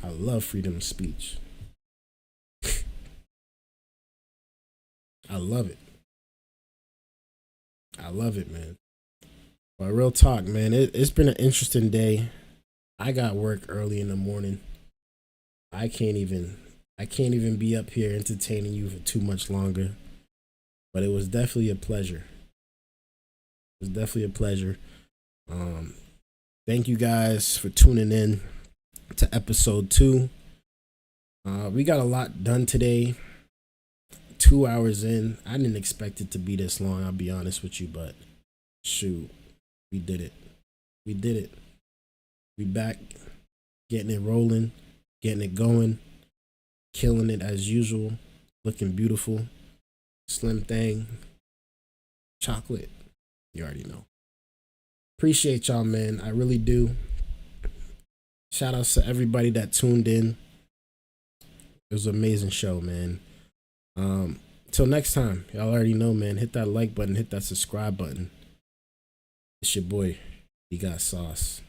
I love freedom of speech. I love it. I love it, man. But real talk, man, it's been an interesting day. I got work early in the morning. I can't even be up here entertaining you for too much longer. But it was definitely a pleasure. It was definitely a pleasure. Thank you guys for tuning in to episode 2. We got a lot done today. 2 hours in. I didn't expect it to be this long, I'll be honest with you, but shoot, we did it. We back, getting it rolling. getting it going, killing it as usual, looking beautiful, slim thing, chocolate. You already know. Appreciate y'all, man. I really do. Shout outs to everybody that tuned in. It was an amazing show, man. Till next time, y'all already know, man. Hit that like button, hit that subscribe button. It's your boy, Dgotsauce.